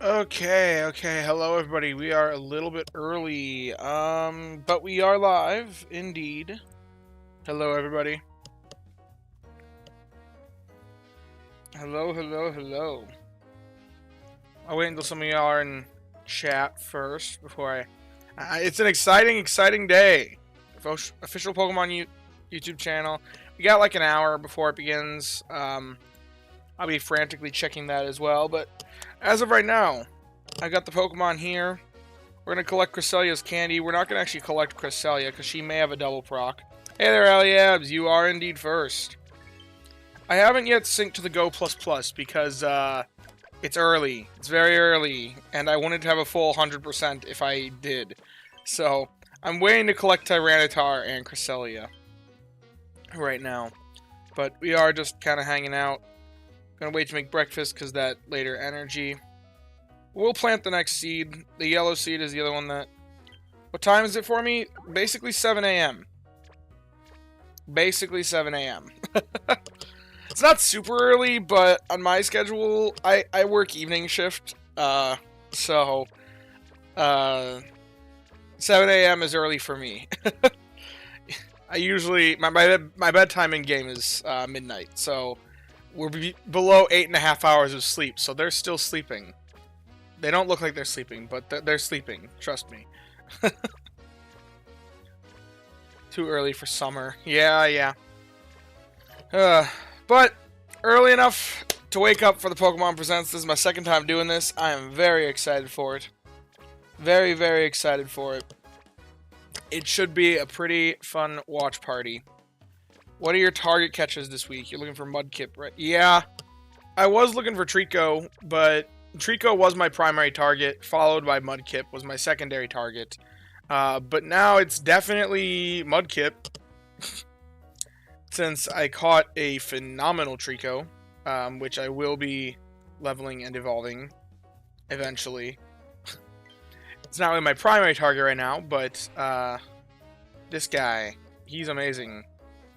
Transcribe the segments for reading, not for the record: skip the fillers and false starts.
Okay, hello everybody. We are a little bit early, but we are live, indeed. Hello everybody. Hello. I'll wait until some of y'all are in chat first before it's an exciting day. Official Pokemon YouTube channel. We got like an hour before it begins. I'll be frantically checking that as well, but as of right now, I got the Pokemon here. We're going to collect Cresselia's candy. We're not going to actually collect Cresselia because she may have a double proc. Hey there, Aliabs. You are indeed first. I haven't yet synced to the Go++ because it's early. It's very early, and I wanted to have a full 100% if I did. So, I'm waiting to collect Tyranitar and Cresselia right now. But we are just kind of hanging out. Gonna wait to make breakfast because that later energy. We'll plant the next seed. The yellow seed is the other one that... What time is it for me? Basically 7 a.m. Basically 7 a.m. It's not super early, but on my schedule, I work evening shift. So 7 a.m. is early for me. I usually... My bedtime in game is midnight, so we're below 8.5 hours of sleep, so they're still sleeping. They don't look like they're sleeping, but they're sleeping. Trust me. Too early for summer. Yeah. But early enough to wake up for the Pokemon Presents. This is my second time doing this. I am very excited for it. Very excited for it. It should be a pretty fun watch party. What are your target catches this week? You're looking for Mudkip, right? Yeah. I was looking for Trico, but Trico was my primary target, followed by Mudkip was my secondary target. But now it's definitely Mudkip, since I caught a phenomenal Trico, which I will be leveling and evolving eventually. It's not really my primary target right now, but this guy, he's amazing.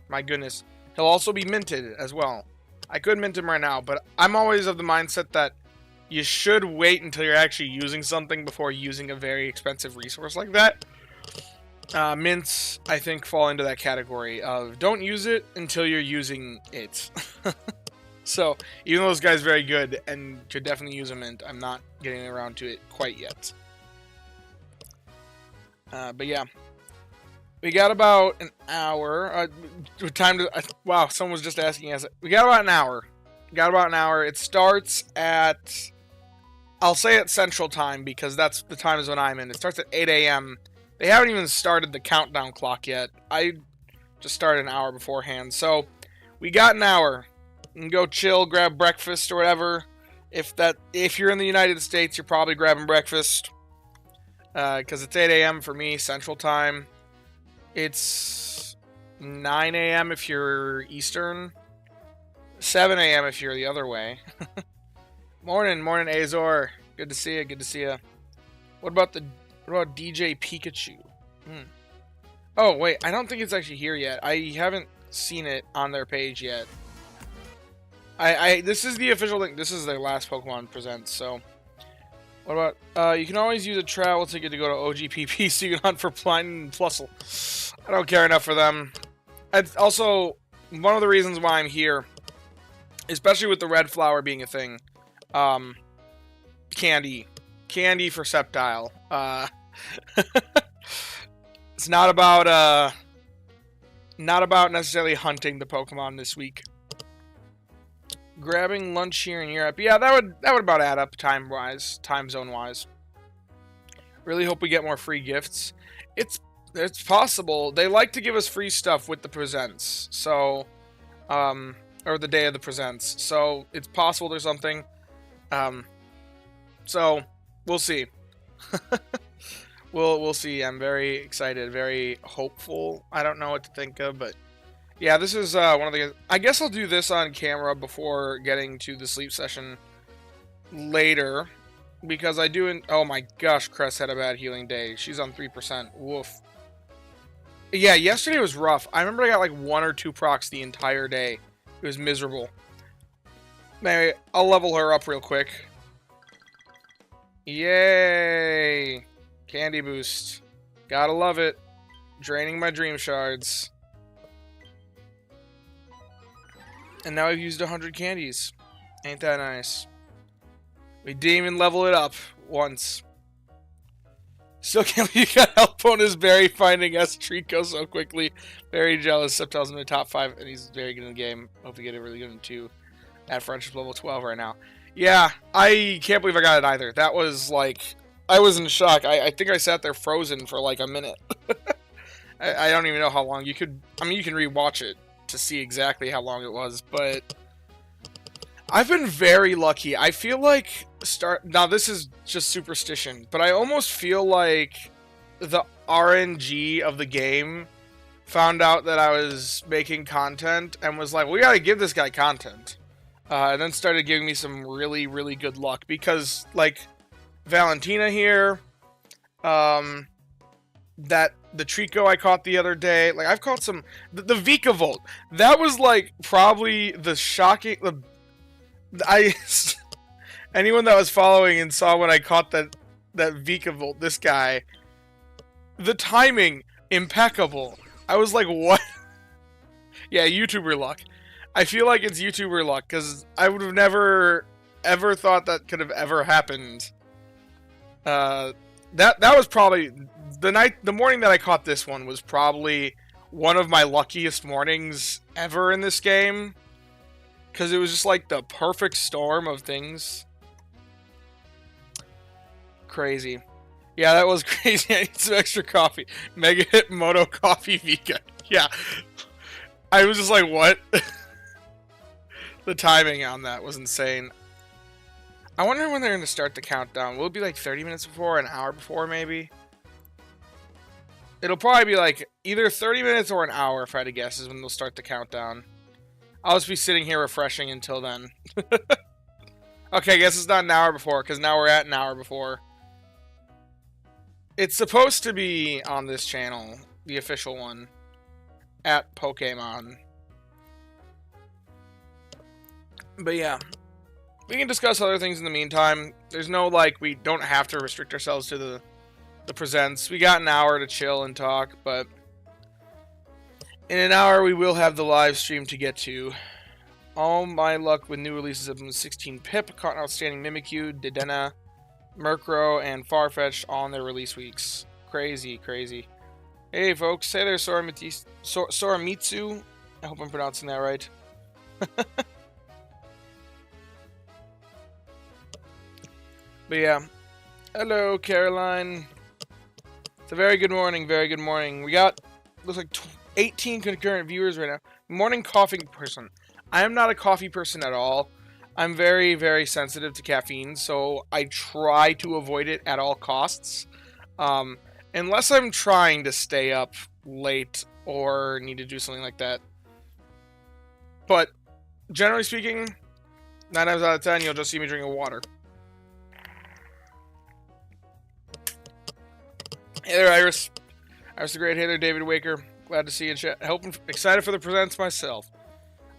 My goodness. He'll also be minted as well. I could mint him right now, but I'm always of the mindset that you should wait until you're actually using something before using a very expensive resource like that. Mints, I think, fall into that category of don't use it until you're using it. So, even though this guy's very good and should definitely use a mint, I'm not getting around to it quite yet. But yeah. We got about an hour. Time to... wow, someone was just asking us. We got about an hour. It starts at... I'll say at Central Time because that's the time is when I'm in. It starts at 8 a.m. They haven't even started the countdown clock yet. I just started an hour beforehand. So, we got an hour. You can go chill, grab breakfast or whatever. If you're in the United States, you're probably grabbing breakfast. Because it's 8 a.m. for me, Central Time. It's 9 a.m. if you're Eastern. 7 a.m. if you're the other way. Morning, Azor. Good to see you. What about DJ Pikachu? Oh, wait, I don't think it's actually here yet. I haven't seen it on their page yet. This is the official link. This is their last Pokemon Presents, so... What about, you can always use a travel ticket to go to OGPP so you can hunt for Blind and Plusle. I don't care enough for them. It's also, one of the reasons why I'm here, especially with the red flower being a thing, candy for Sceptile. It's not about necessarily hunting the Pokemon this week. Grabbing lunch here in Europe. Yeah, that would about add up time zone wise. Really hope we get more free gifts. It's possible. They like to give us free stuff with the presents. So or the day of the presents. So it's possible there's something. So we'll see. We'll see. I'm very excited, very hopeful. I don't know what to think of, but yeah, this is one of the... I guess I'll do this on camera before getting to the sleep session later. Because I do... Oh my gosh, Cress had a bad healing day. She's on 3%. Woof. Yeah, yesterday was rough. I remember I got like 1 or 2 procs the entire day. It was miserable. Anyway, I'll level her up real quick. Yay! Candy boost. Gotta love it. Draining my dream shards. And now I've used 100 candies. Ain't that nice? We didn't even level it up once. Still can't believe you got help bonus Barry finding us Trico so quickly. Very jealous. Sceptile's in the top 5 and he's very good in the game. Hope you get it really good in 2 at friendship level 12 right now. Yeah, I can't believe I got it either. That was like, I was in shock. I think I sat there frozen for like a minute. I don't even know how long. You could, I mean, you can rewatch it to see exactly how long it was, but I've been very lucky. I feel like now this is just superstition, but I almost feel like the RNG of the game found out that I was making content and was like, we gotta give this guy content. And then started giving me some really, really good luck because, like, Valentina here, that the Trico I caught the other day, like, I've caught some, the Vikavolt, that was, like, probably the shocking, anyone that was following and saw when I caught that Vikavolt, this guy, the timing, impeccable. I was like, what? Yeah, YouTuber luck. I feel like it's YouTuber luck, because I would have never, ever thought that could have ever happened. That was probably, the morning that I caught this one was probably one of my luckiest mornings ever in this game. Because it was just like the perfect storm of things. Crazy. Yeah, that was crazy. I need some extra coffee. Mega Hit Moto Coffee Vika. Yeah. I was just like, what? The timing on that was insane. I wonder when they're going to start the countdown. Will it be like 30 minutes before, an hour before, maybe? It'll probably be like either 30 minutes or an hour, if I had to guess, is when they'll start the countdown. I'll just be sitting here refreshing until then. Okay, I guess it's not an hour before, because now we're at an hour before. It's supposed to be on this channel, the official one, at Pokemon. But yeah, we can discuss other things in the meantime. There's no, like, we don't have to restrict ourselves to the presents. We got an hour to chill and talk, but in an hour we will have the live stream to get to. All my luck with new releases have been 16 Pip, caught an outstanding Mimikyu, Dedenne, Murkrow, and Farfetch'd all in their release weeks. Crazy, crazy. Hey folks, hey there, Soramitsu. I hope I'm pronouncing that right. But yeah, hello Caroline. It's a very good morning, very good morning. We got, looks like 18 concurrent viewers right now. Morning coffee person. I am not a coffee person at all. I'm very, very sensitive to caffeine, so I try to avoid it at all costs. Unless I'm trying to stay up late or need to do something like that. But generally speaking, 9 times out of 10, you'll just see me drinking water. Hey there, Iris. Iris the Great. Hey there, David Waker. Glad to see you in chat. Excited for the presents myself.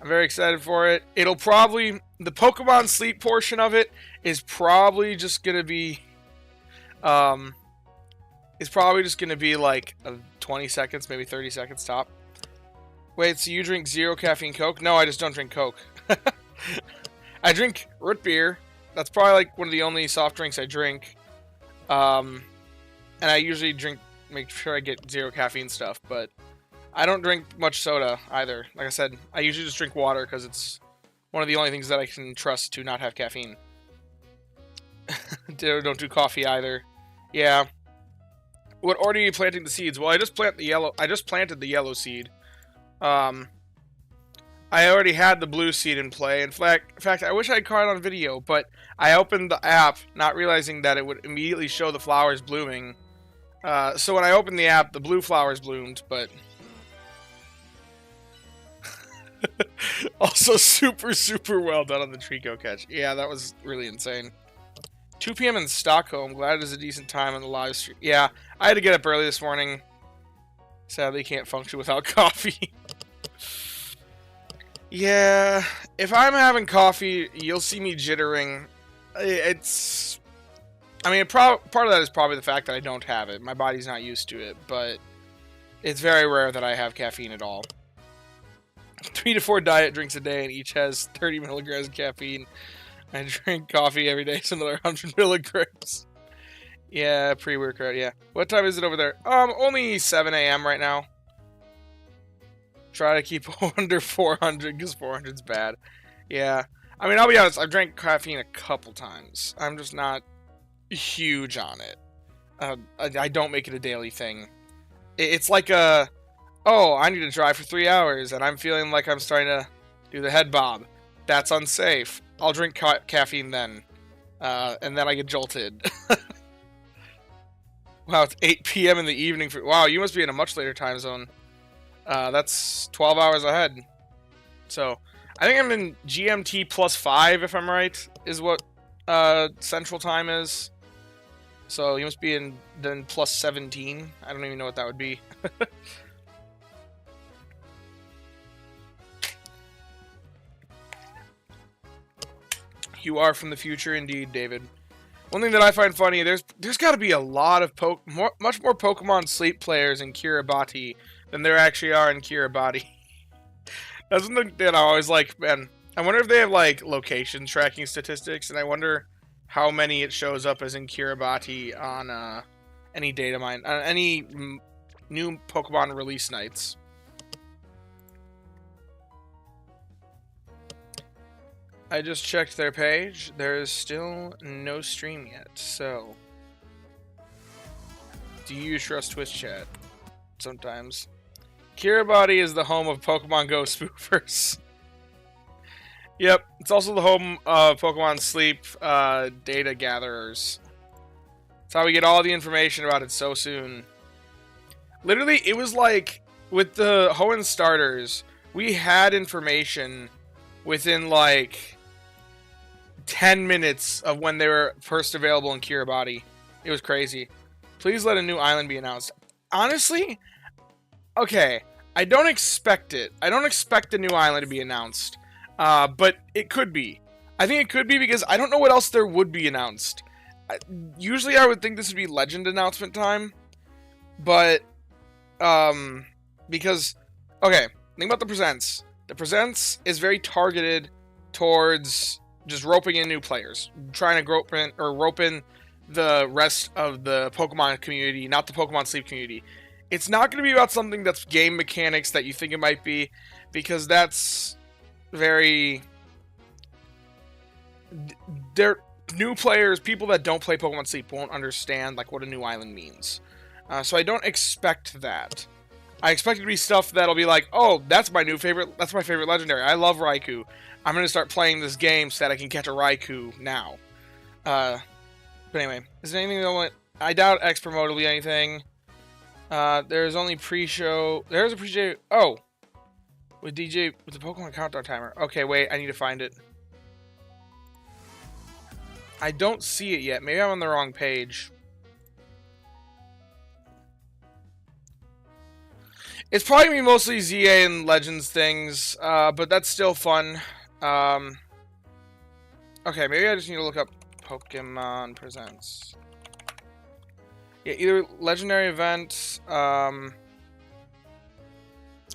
I'm very excited for it. It'll probably, the Pokemon Sleep portion of it is probably just gonna be, like 20 seconds, maybe 30 seconds top. Wait, so you drink 0 caffeine Coke? No, I just don't drink Coke. I drink root beer. That's probably like one of the only soft drinks I drink. And I usually make sure I get 0 caffeine stuff, but I don't drink much soda either. Like I said, I usually just drink water because it's one of the only things that I can trust to not have caffeine. Don't do coffee either. Yeah. What order are you planting the seeds? Well, I just planted the yellow seed. I already had the blue seed in play. In fact, I wish I had caught it on video, but I opened the app not realizing that it would immediately show the flowers blooming. So when I opened the app, the blue flowers bloomed, but also super, super well done on the Trico catch. Yeah, that was really insane. 2 p.m. in Stockholm. Glad it is a decent time on the live stream. Yeah, I had to get up early this morning. Sadly, can't function without coffee. Yeah, if I'm having coffee, you'll see me jittering. I mean, part of that is probably the fact that I don't have it. My body's not used to it, but it's very rare that I have caffeine at all. 3 to 4 diet drinks a day, and each has 30 milligrams of caffeine. I drink coffee every day, so another 100 milligrams. Yeah, pre-workout, yeah. What time is it over there? Only 7 a.m. right now. Try to keep under 400, because 400's bad. Yeah. I mean, I'll be honest, I've drank caffeine a couple times. I'm just not huge on it. I don't make it a daily thing. It's like oh, I need to drive for 3 hours, and I'm feeling like I'm starting to do the head bob. That's unsafe. I'll drink caffeine then. And then I get jolted. Wow, it's 8 p.m. in the evening. Wow, you must be in a much later time zone. That's 12 hours ahead. So, I think I'm in GMT plus 5, if I'm right, is what Central Time is. So, you must be in then plus 17. I don't even know what that would be. You are from the future indeed, David. One thing that I find funny, there's got to be a lot of much more Pokemon Sleep players in Kiribati than there actually are in Kiribati. That's something that I always like, man. I wonder if they have like location tracking statistics, and I wonder how many it shows up as in Kiribati on any data mine, any new Pokemon release nights. I just checked their page. There is still no stream yet, so... Do you trust Twitch chat? Sometimes. Kiribati is the home of Pokemon Go spoofers. Yep, it's also the home of Pokemon Sleep data gatherers. That's how we get all the information about it so soon. Literally, it was like, with the Hoenn starters, we had information within like 10 minutes of when they were first available in Kiribati. It was crazy. Please let a new island be announced. Honestly, okay, I don't expect it. I don't expect a new island to be announced. But it could be. I think it could be because I don't know what else there would be announced. Usually I would think this would be Legend announcement time. But, because, okay, think about the Presents. The Presents is very targeted towards just roping in new players. Trying to rope in the rest of the Pokemon community, not the Pokemon Sleep community. It's not going to be about something that's game mechanics that you think it might be, because that's very... They're new players, people that don't play Pokemon Sleep won't understand like what a new island means. So I don't expect that. I expect it to be stuff that'll be like, oh, that's my favorite legendary. I love Raikou. I'm going to start playing this game so that I can catch a Raikou now. But anyway, is there anything that want... I doubt X Promote will be anything. There's only pre-show... There's a pre-show... Oh! With the Pokemon Countdown Timer. Okay, wait, I need to find it. I don't see it yet. Maybe I'm on the wrong page. It's probably going to be mostly ZA and Legends things, but that's still fun. Okay, maybe I just need to look up Pokemon Presents. Yeah, either Legendary Event,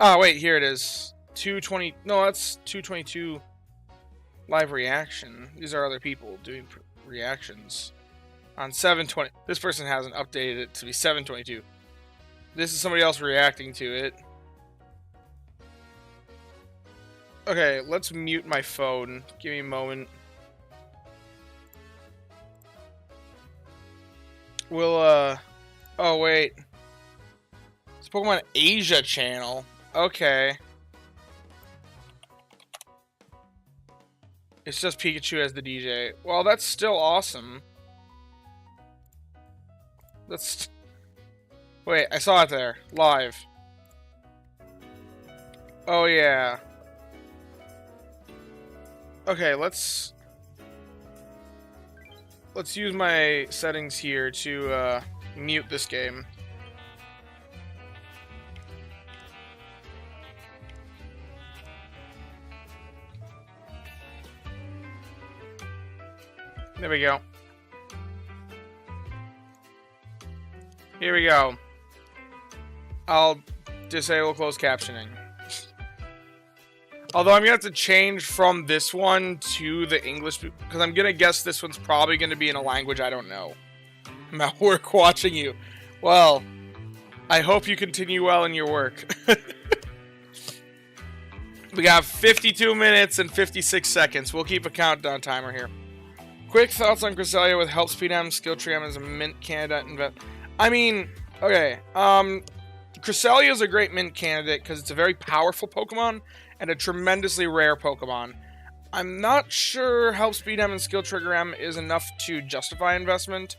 Oh, wait, here it is. 220, no, that's 222 live reaction. These are other people doing reactions. On 720, this person hasn't updated it to be 722. This is somebody else reacting to it. Okay, let's mute my phone. Give me a moment. We'll, oh, wait. It's Pokemon Asia channel. Okay. It's just Pikachu as the DJ. Well, that's still awesome. That's... Wait, I saw it there. Live. Oh, yeah. Okay, let's use my settings here to mute this game. There we go. Here we go. I'll disable closed captioning. Although I'm going to have to change from this one to the English, because I'm going to guess this one's probably going to be in a language I don't know. I'm at work watching you. Well, I hope you continue well in your work. We got 52 minutes and 56 seconds. We'll keep a countdown timer here. Quick thoughts on Cresselia with Help Speed M, Skill Tree M as a mint candidate. I mean, okay. Cresselia is a great mint candidate because it's a very powerful Pokemon and a tremendously rare Pokemon. I'm not sure Help Speed M and Skill Trigger M is enough to justify investment.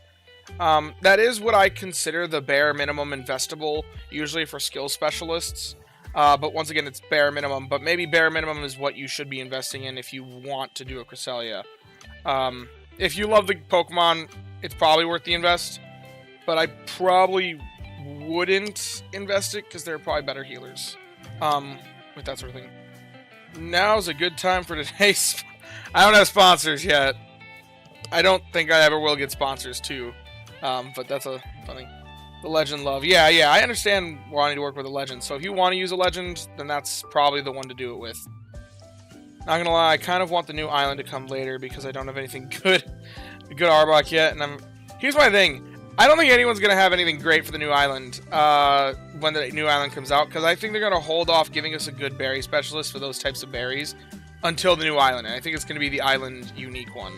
That is what I consider the bare minimum investable, usually for skill specialists. But once again, it's bare minimum. But maybe bare minimum is what you should be investing in if you want to do a Cresselia. If you love the Pokemon, it's probably worth the invest. But I probably wouldn't invest it because there are probably better healers with that sort of thing. Now's a good time for today's... I don't have sponsors yet. I don't think I ever will get sponsors too. But that's a funny... The Legend Love. Yeah, I understand wanting to work with a Legend. So if you want to use a Legend, then that's probably the one to do it with. Not gonna lie, I kind of want the new island to come later because I don't have anything good Arbok yet. And here's my thing. I don't think anyone's gonna have anything great for the new island when the new island comes out, because I think they're gonna hold off giving us a good berry specialist for those types of berries until the new island. And I think it's gonna be the island unique one.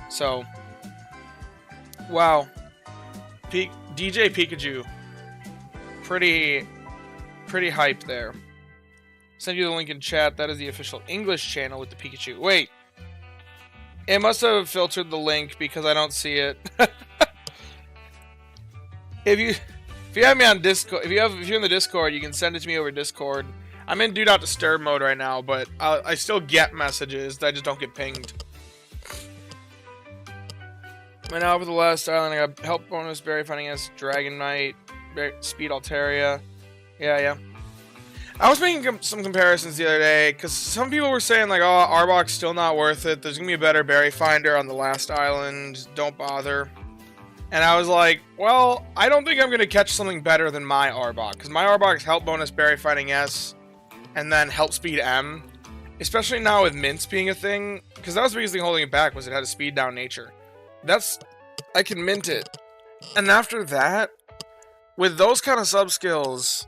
So, wow. DJ Pikachu. Pretty hype there. Send you the link in chat. That is the official English channel with the Pikachu. Wait. It must have filtered the link because I don't see it. If you have me on Discord, if you're in the Discord, you can send it to me over Discord. I'm in Do Not Disturb mode right now, but I still get messages. I just don't get pinged. Went out for the last island. I got help bonus, berry finding S, Dragon Knight, Speed Altaria. Yeah. I was making some comparisons the other day, because some people were saying, like, oh, Arbok's still not worth it. There's going to be a better berry finder on the last island. Don't bother. And I was like, well, I don't think I'm going to catch something better than my Arbok, because my Arbok's help bonus, berry finding S, and then help speed M. Especially now with mints being a thing, because that was the biggest thing holding it back, was it had a speed down nature. I can mint it. And after that, with those kind of sub-skills,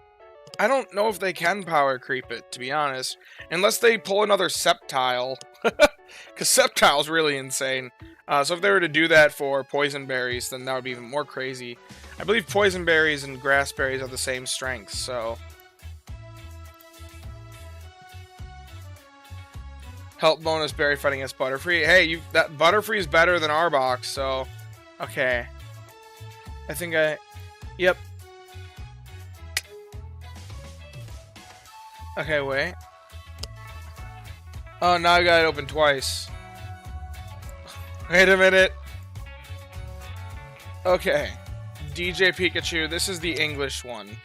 I don't know if they can power creep it, to be honest. Unless they pull another Sceptile. Because Sceptile's really insane. So if they were to do that for Poison Berries, then that would be even more crazy. I believe Poison Berries and Grass Berries are the same strength, so... Help bonus berry fighting as Butterfree. Hey, that Butterfree is better than Arbok, so... Okay. I think Yep. Okay, wait. Oh, now I got it open twice. Wait a minute. Okay. DJ Pikachu. This is the English one.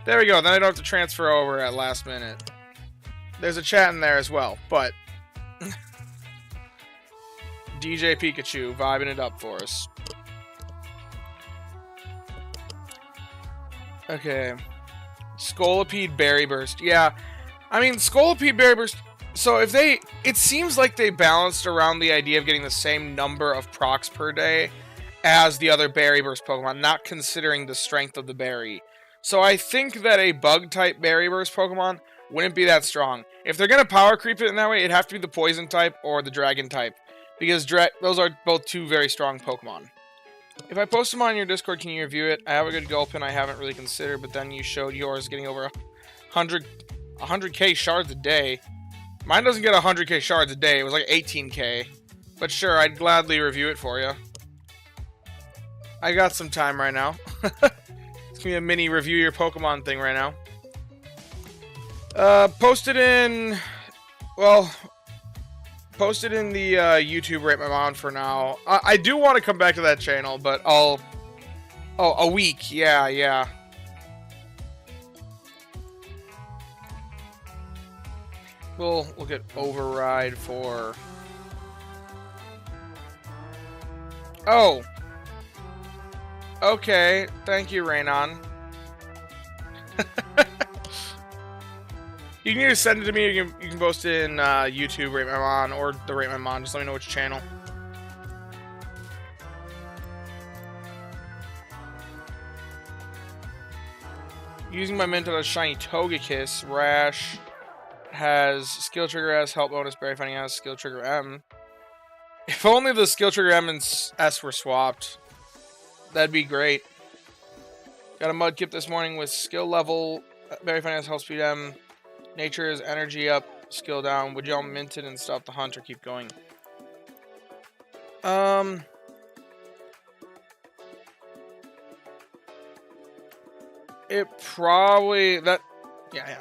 There we go. Then I don't have to transfer over at last minute. There's a chat in there as well, but... DJ Pikachu vibing it up for us. Okay. Scolipede Berry Burst. Yeah. I mean, Scolipede Berry Burst... So if they... It seems like they balanced around the idea of getting the same number of procs per day as the other Berry Burst Pokemon, not considering the strength of the berry. So I think that a Bug-type Berry Burst Pokemon wouldn't be that strong. If they're going to power creep it in that way, it'd have to be the Poison-type or the Dragon-type. Because those are both two very strong Pokemon. If I post them on your Discord, can you review it? I have a good Gulpin I haven't really considered, but then you showed yours getting over 100k shards a day. Mine doesn't get 100k shards a day. It was like 18k. But sure, I'd gladly review it for you. I got some time right now. It's going to be a mini review your Pokemon thing right now. Posted in the YouTube Rate My Mom for now. I do want to come back to that channel, but I'll... Oh, a week. Yeah. We'll look at Override for... Oh! Okay, thank you, Raynon. You can either send it to me, or you can post it in YouTube, Rate My Mon, or the Rate My Mon. Just let me know which channel. Using my mint on a shiny Togekiss, Rash has skill trigger S, help bonus, berry finding S, skill trigger M. If only the skill trigger M and S were swapped, that'd be great. Got a Mudkip this morning with skill level, berry finding S, health speed M. Nature is energy up, skill down. Would y'all mint it and stop the hunt or keep going? It probably yeah,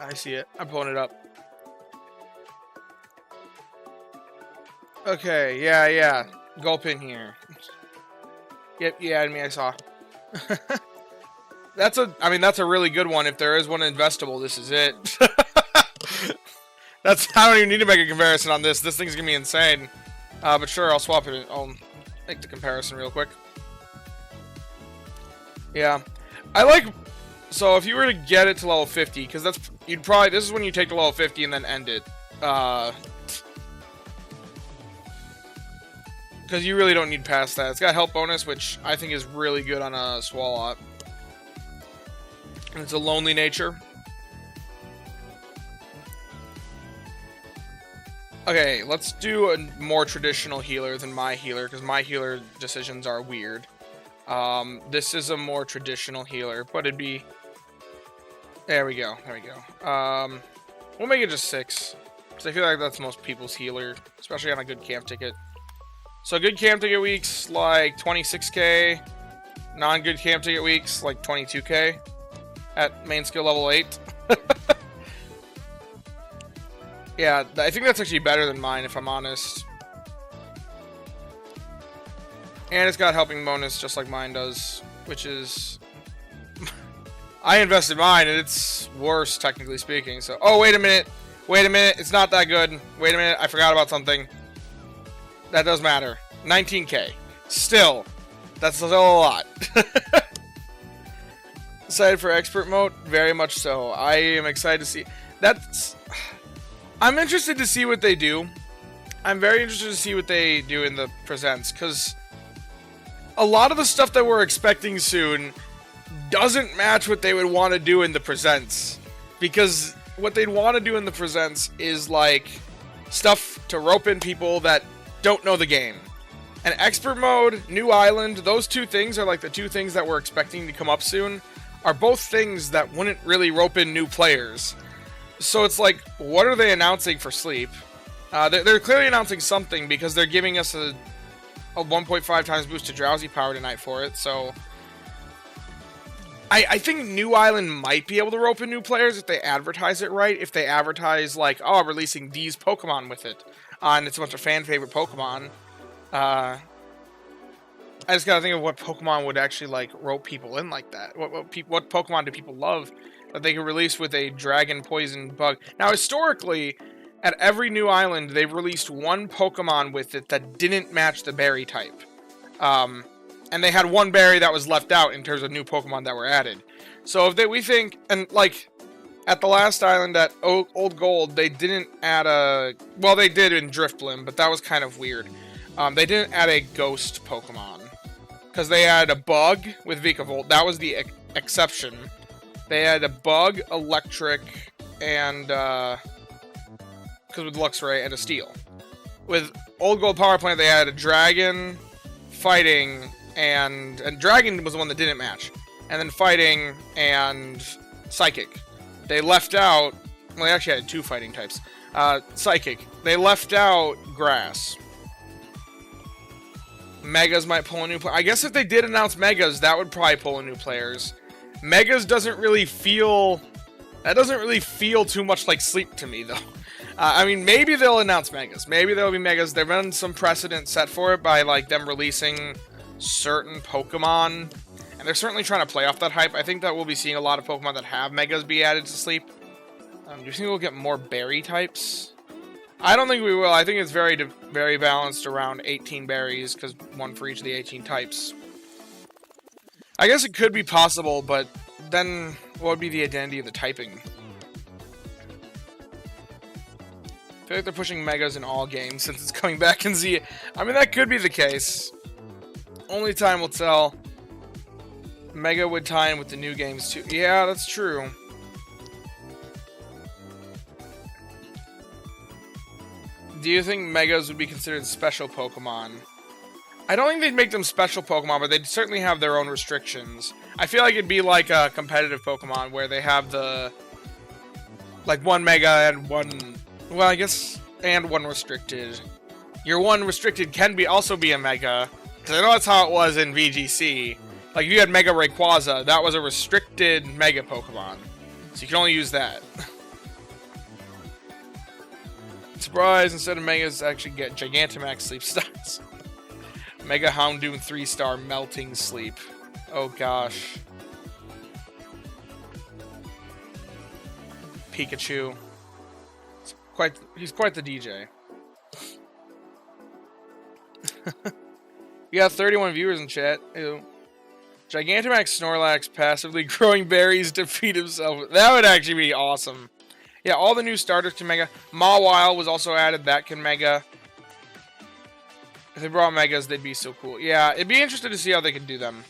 I see it. I'm pulling it up. Okay, yeah. Gulp in here. Yep, yeah, I saw. That's a really good one. If there is one investable, this is it. I don't even need to make a comparison on this. This thing's gonna be insane. But sure, I'll swap it. I'll make the comparison real quick. Yeah, so if you were to get it to level 50, because this is when you take to level 50 and then end it. Because you really don't need past that. It's got health bonus, which I think is really good on a Swalot. And it's a lonely nature. Okay, let's do a more traditional healer than my healer, because my healer decisions are weird. This is a more traditional healer, but it'd be... There we go. We'll make it just 6, because I feel like that's most people's healer, especially on a good camp ticket. So good camp ticket weeks, like 26k. Non-good camp ticket weeks, like 22k. At main skill level 8. Yeah, I think that's actually better than mine, if I'm honest. And it's got helping bonus, just like mine does, which is... I invested mine, and it's worse, technically speaking, so... Oh, wait a minute, it's not that good. Wait a minute, I forgot about something. That does matter. 19k. Still, that's still a lot. Excited for expert mode? Very much so. I am excited to see... I'm interested to see what they do. I'm very interested to see what they do in the presents, because a lot of the stuff that we're expecting soon doesn't match what they would want to do in the presents. Because what they'd want to do in the presents is, like, stuff to rope in people that don't know the game. And expert mode, new island, those two things are like the two things that we're expecting to come up soon, are both things that wouldn't really rope in new players. So it's like, what are they announcing for Sleep? They're clearly announcing something, because they're giving us a 1.5 times boost to Drowsy Power tonight for it, so... I think New Island might be able to rope in new players if they advertise it right. If they advertise, like, oh, I'm releasing these Pokemon with it, and it's a bunch of fan-favorite Pokemon. I just gotta think of what Pokemon would actually, like, rope people in like that. What Pokemon do people love that they can release with a Dragon Poison Bug? Now, historically, at every new island, they've released one Pokemon with it that didn't match the berry type. And they had one berry that was left out in terms of new Pokemon that were added. So if we think, and like, at the last island at Old Gold, they didn't add a... Well, they did in Drifblim, but that was kind of weird. They didn't add a ghost Pokemon, because they had a bug with Vikavolt. That was the exception. They had a bug, electric, and, because with Luxray, and a steel. With Old Gold Power Plant, they had a dragon, fighting, and dragon was the one that didn't match. And then fighting and psychic. They left out, well, they actually had 2 fighting types. Psychic. They left out grass. Megas might pull a new player. I guess if they did announce Megas, that would probably pull in new players. Megas doesn't really feel... That doesn't really feel too much like Sleep to me, though. I mean, maybe they'll announce Megas. Maybe there'll be Megas. There've been some precedent set for it by, like, them releasing certain Pokemon. And they're certainly trying to play off that hype. I think that we'll be seeing a lot of Pokemon that have Megas be added to Sleep. Do you think we'll get more berry types? I don't think we will. I think it's very balanced around 18 berries, because one for each of the 18 types. I guess it could be possible, but then what would be the identity of the typing? I feel like they're pushing megas in all games since it's coming back in Z. I mean, that could be the case. Only time will tell. Mega would tie in with the new games too. Yeah, that's true. Do you think Megas would be considered special Pokemon? I don't think they'd make them special Pokemon, but they'd certainly have their own restrictions. I feel like it'd be like a competitive Pokemon where they have the... like one Mega and one... well, I guess... and one restricted. Your one restricted can also be a Mega. Because I know that's how it was in VGC. Like, if you had Mega Rayquaza, that was a restricted Mega Pokemon. So you can only use that. Surprise, instead of Megas, actually get Gigantamax Sleep Stars. Mega Houndoom 3-star Melting Sleep. Oh gosh. Pikachu. He's quite the DJ. You got 31 viewers in chat. Ew. Gigantamax Snorlax passively growing berries to feed himself. That would actually be awesome. Yeah, all the new starters can Mega. Mawile was also added. That can Mega. If they brought Megas, they'd be so cool. Yeah, it'd be interesting to see how they could do them.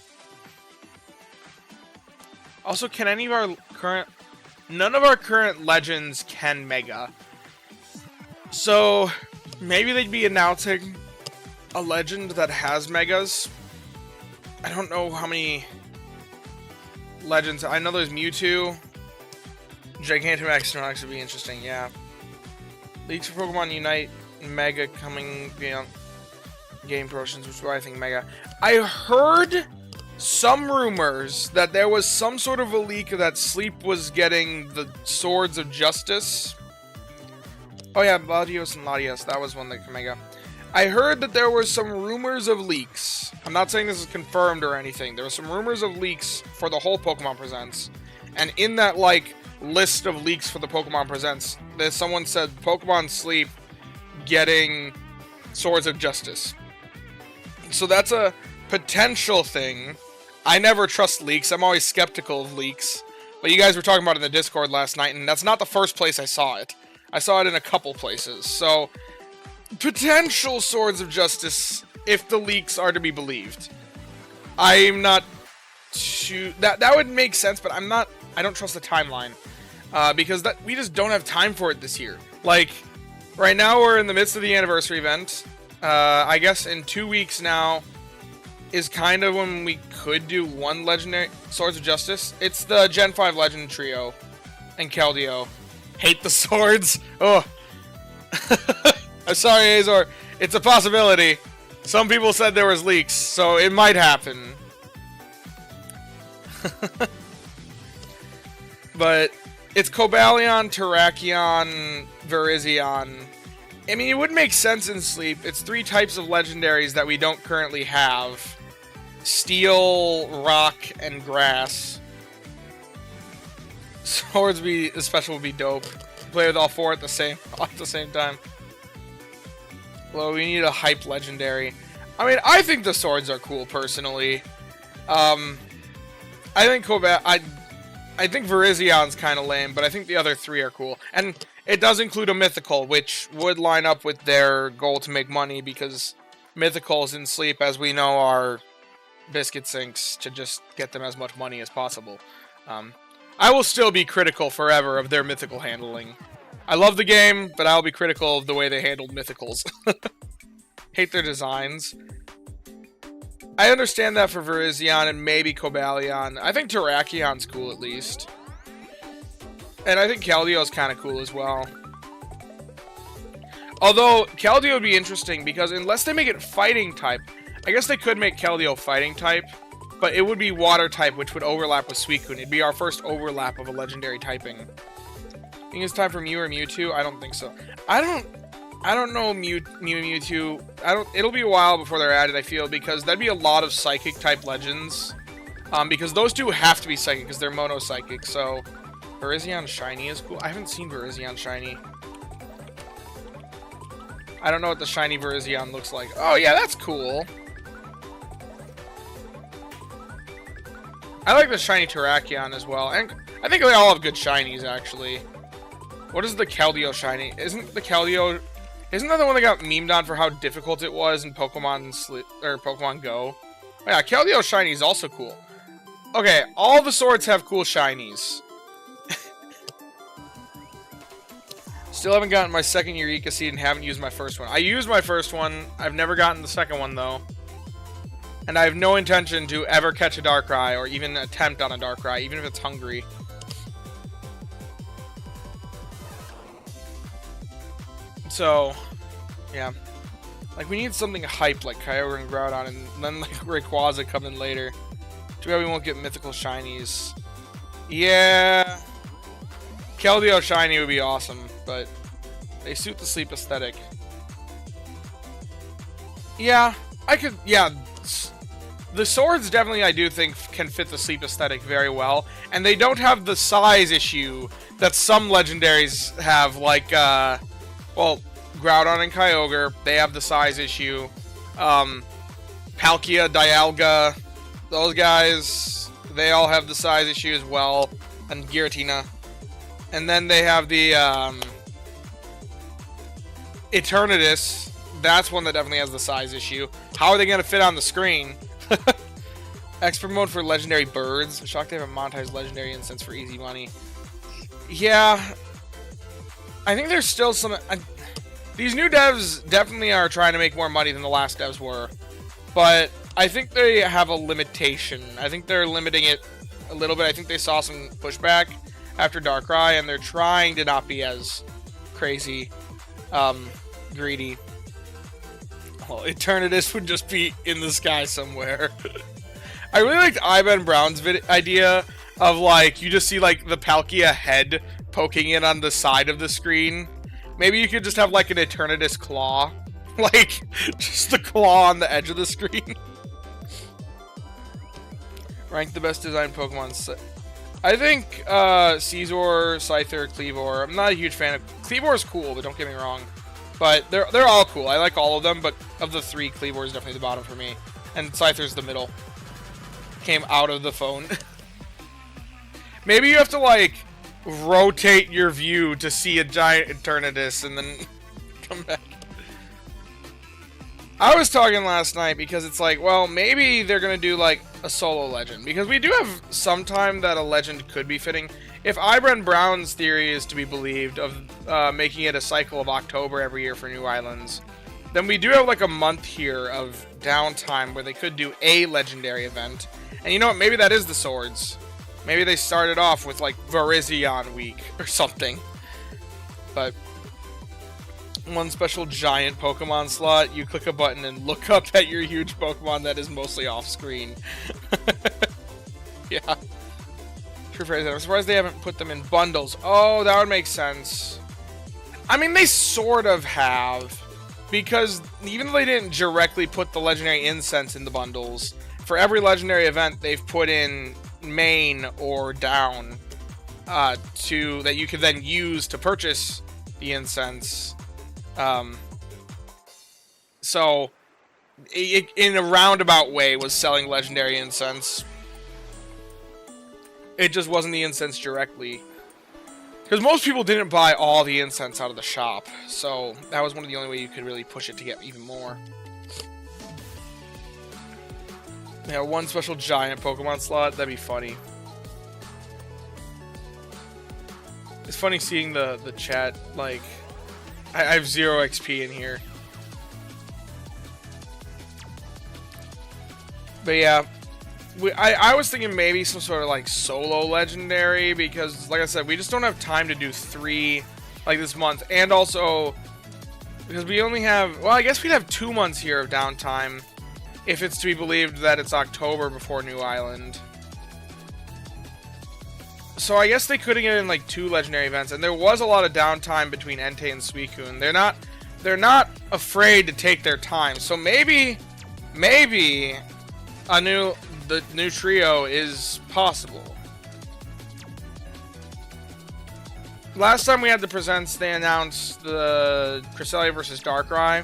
Also, can any of our current... none of our current Legends can Mega. So, maybe they'd be announcing a Legend that has Megas. I don't know how many Legends... I know there's Mewtwo. Gigantamax Snorlax would be interesting, yeah. Leaks for Pokemon Unite, Mega coming beyond game promotions, which is why I think Mega. I heard some rumors that there was some sort of a leak that Sleep was getting the Swords of Justice. Oh yeah, Latios and Latios, that was one that can Mega. I heard that there were some rumors of leaks. I'm not saying this is confirmed or anything. There were some rumors of leaks for the whole Pokemon Presents. And in that, like, list of leaks for the Pokemon Presents, someone said Pokemon Sleep getting Swords of Justice. So that's a potential thing. I never trust leaks. I'm always skeptical of leaks. But you guys were talking about it in the Discord last night, and that's not the first place I saw it. I saw it in a couple places. So, potential Swords of Justice, if the leaks are to be believed. I'm not too... That would make sense, but I don't trust the timeline. Because we just don't have time for it this year. Like, right now we're in the midst of the anniversary event. I guess in 2 weeks now is kind of when we could do one legendary Swords of Justice. It's the Gen 5 Legend Trio and Keldeo. Hate the swords. Oh. I'm sorry, Azor. It's a possibility. Some people said there was leaks, so it might happen. But it's Cobalion, Terrakion, Virizion. I mean, it would make sense in Sleep. It's 3 types of legendaries that we don't currently have. Steel, Rock, and Grass. Swords special would be dope. Play with all 4 at the same time. Well, we need a hype legendary. I mean, I think the swords are cool, personally. I think I think Virizion's kind of lame, but I think the other 3 are cool. And it does include a mythical, which would line up with their goal to make money, because mythicals in Sleep, as we know, are biscuit sinks to just get them as much money as possible. I will still be critical forever of their mythical handling. I love the game, but I'll be critical of the way they handled mythicals. Hate their designs. I understand that for Virizion and maybe Cobalion. I think Terrakion's cool at least. And I think Keldeo's kind of cool as well. Although, Keldeo would be interesting because unless they make it fighting type, I guess they could make Keldeo fighting type, but it would be water type, which would overlap with Suicune. It'd be our first overlap of a legendary typing. Think it's time for Mew or Mewtwo? I don't think so. I don't know Mew Mewtwo. It'll be a while before they're added, I feel, because that'd be a lot of psychic type legends. Because those 2 have to be psychic because they're mono psychic. So Virizion Shiny is cool. I haven't seen Virizion Shiny. I don't know what the shiny Virizion looks like. Oh yeah, that's cool. I like the shiny Terrakion as well, and I think they all have good shinies, actually. What is the Keldeo shiny? Isn't that the one that got memed on for how difficult it was in Pokemon Go? Oh, yeah, Keldeo shiny is also cool. Okay, all the swords have cool shinies. Still haven't gotten my second Eureka Seed and haven't used my first one. I used my first one. I've never gotten the second one, though. And I have no intention to ever catch a Darkrai or even attempt on a Darkrai, even if it's hungry. So, yeah. Like, we need something hype like Kyogre and Groudon, and then, like, Rayquaza come in later. Too bad we won't get mythical shinies. Yeah. Keldeo shiny would be awesome, but they suit the sleep aesthetic. Yeah, the swords definitely, I do think, can fit the sleep aesthetic very well, and they don't have the size issue that some legendaries have, like, well, Groudon and Kyogre, they have the size issue. Palkia, Dialga, those guys, they all have the size issue as well, and Giratina. And then they have the Eternatus. That's one that definitely has the size issue. How are they going to fit on the screen? Expert mode for legendary birds. I'm shocked they haven't monetized legendary incense for easy money. Yeah. I think there's still some... these new devs definitely are trying to make more money than the last devs were. But I think they have a limitation. I think they're limiting it a little bit. I think they saw some pushback after Darkrai, and they're trying to not be as crazy greedy. Well, Eternatus would just be in the sky somewhere. I really liked Ivan Brown's idea of, like, you just see, like, the Palkia head poking in on the side of the screen. Maybe you could just have, like, an Eternatus claw. Like, just the claw on the edge of the screen. Rank the best designed Pokemon. I think Caesar, Scyther, Kleavor. I'm not a huge fan of... Kleavor is cool, but don't get me wrong. But they're all cool. I like all of them, but of the three, Kleavor is definitely the bottom for me. And Scyther's the middle. Came out of the phone. Maybe you have to, like, rotate your view to see a giant Eternatus and then come back. I was talking last night because it's like, well, maybe they're going to do, like, a solo legend. Because we do have some time that a legend could be fitting. If Ibren Brown's theory is to be believed of making it a cycle of October every year for new islands, then we do have, like, a month here of downtime where they could do a legendary event. And you know what? Maybe that is the swords. Maybe they started off with, like, Virizion week or something. But... one special giant Pokemon slot, you click a button and look up at your huge Pokemon that is mostly off-screen. Yeah. True phrase. I'm surprised they haven't put them in bundles. Oh, that would make sense. I mean, they sort of have. Because even though they didn't directly put the Legendary Incense in the bundles, for every Legendary event, they've put in main or down that you could then use to purchase the incense. So, it, in a roundabout way, was selling legendary incense. It just wasn't the incense directly. Because most people didn't buy all the incense out of the shop. So, that was one of the only way you could really push it to get even more. Yeah, one special giant Pokemon slot, that'd be funny. It's funny seeing the chat, like... I have 0 XP in here. But yeah, I was thinking maybe some sort of like solo legendary, because like I said, we just don't have time to do 3 like this month. And also, because we only have, well, I guess we'd have 2 months here of downtime if it's to be believed that it's October before New Island. So I guess they could get in like 2 legendary events, and there was a lot of downtime between Entei and Suicune. They're not afraid to take their time. So maybe the new trio is possible. Last time we had the presents, they announced the Cresselia versus Darkrai.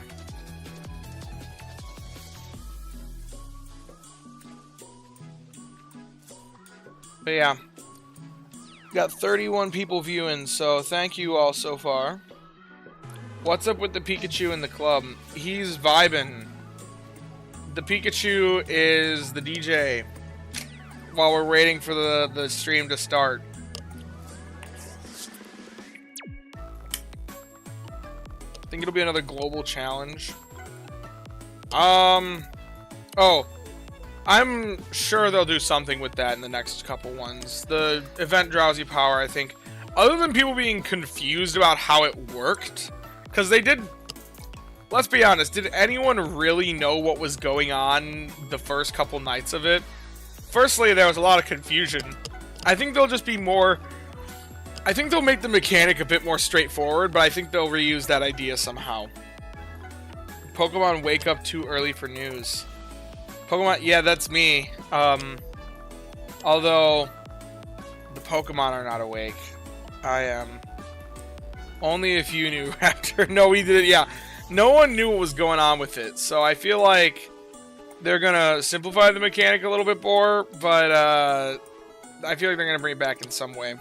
But yeah. Got 31 people viewing, so thank you all so far. What's up with the Pikachu in the club? He's vibing. The Pikachu is the DJ while we're waiting for the stream to start. I think it'll be another global challenge. Oh, I'm sure they'll do something with that in the next couple ones. The event Drowsy Power, I think, other than people being confused about how it worked, because they did, let's be honest, did anyone really know what was going on the first couple nights of it? Firstly, there was a lot of confusion. I think they'll just be more, I think they'll make the mechanic a bit more straightforward, but I think they'll reuse that idea somehow. Pokemon wake up too early for news. Pokemon, yeah, that's me. Although the Pokemon are not awake. I am. Only if you knew, Raptor. No, we did. Yeah, no one knew what was going on with it. So I feel like they're gonna simplify the mechanic a little bit more, but I feel like they're gonna bring it back in some way.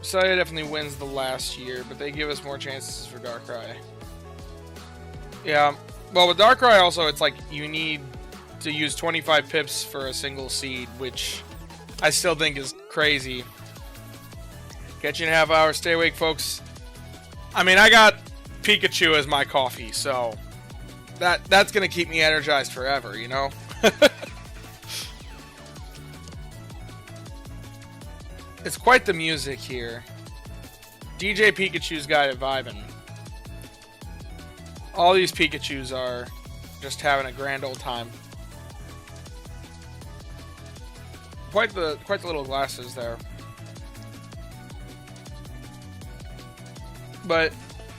Saya definitely wins the last year, but they give us more chances for Darkrai. Yeah, well, with Darkrai also, it's like you need to use 25 pips for a single seed, which I still think is crazy. Catch you in a half hour. Stay awake, folks. I mean, I got Pikachu as my coffee, so that's gonna keep me energized forever, you know? It's quite the music here. DJ Pikachu's got it vibing. All these Pikachus are just having a grand old time. Quite the little glasses there. But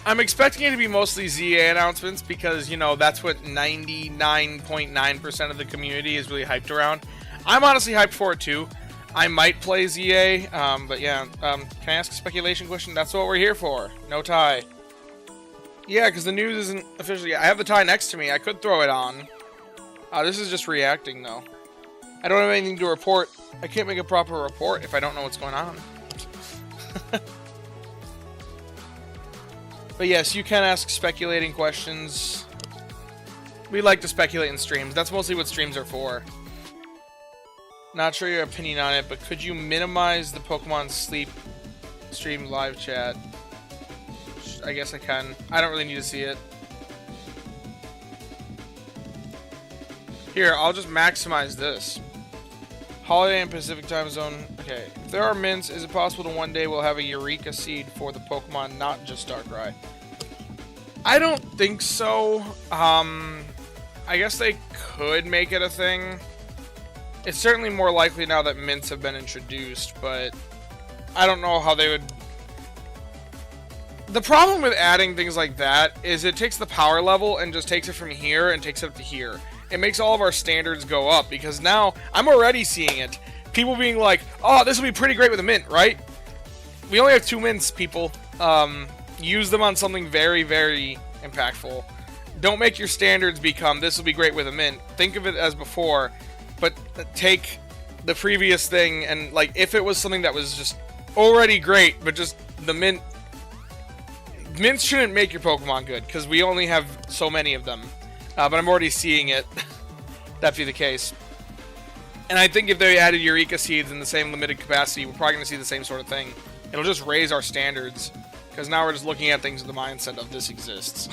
I'm expecting it to be mostly ZA announcements because, you know, that's what 99.9% of the community is really hyped around. I'm honestly hyped for it too. I might play ZA, but yeah. Can I ask a speculation question? That's what we're here for. No tie. Yeah, because the news isn't officially... I have the tie next to me. I could throw it on. This is just reacting, though. I don't have anything to report. I can't make a proper report if I don't know what's going on. But yes, you can ask speculating questions. We like to speculate in streams. That's mostly what streams are for. Not sure your opinion on it, but could you minimize the Pokemon Sleep stream live chat? I guess I can. I don't really need to see it. Here, I'll just maximize this. Holiday and Pacific time zone. Okay. If there are mints, is it possible that one day we'll have a Eureka seed for the Pokemon, not just Darkrai? I don't think so. I guess they could make it a thing. It's certainly more likely now that mints have been introduced, but I don't know how they would... The problem with adding things like that is it takes the power level and just takes it from here and takes it up to here. It makes all of our standards go up, because now I'm already seeing it. People being like, oh, this will be pretty great with a mint, right? We only have 2 mints, people. Use them on something very, very impactful. Don't make your standards become, this will be great with a mint. Think of it as before, but take the previous thing and, like, if it was something that was just already great, but just the mint... Mints shouldn't make your Pokemon good, because we only have so many of them. But I'm already seeing it. That be the case. And I think if they added Eureka Seeds in the same limited capacity, we're probably going to see the same sort of thing. It'll just raise our standards, because now we're just looking at things with the mindset of this exists.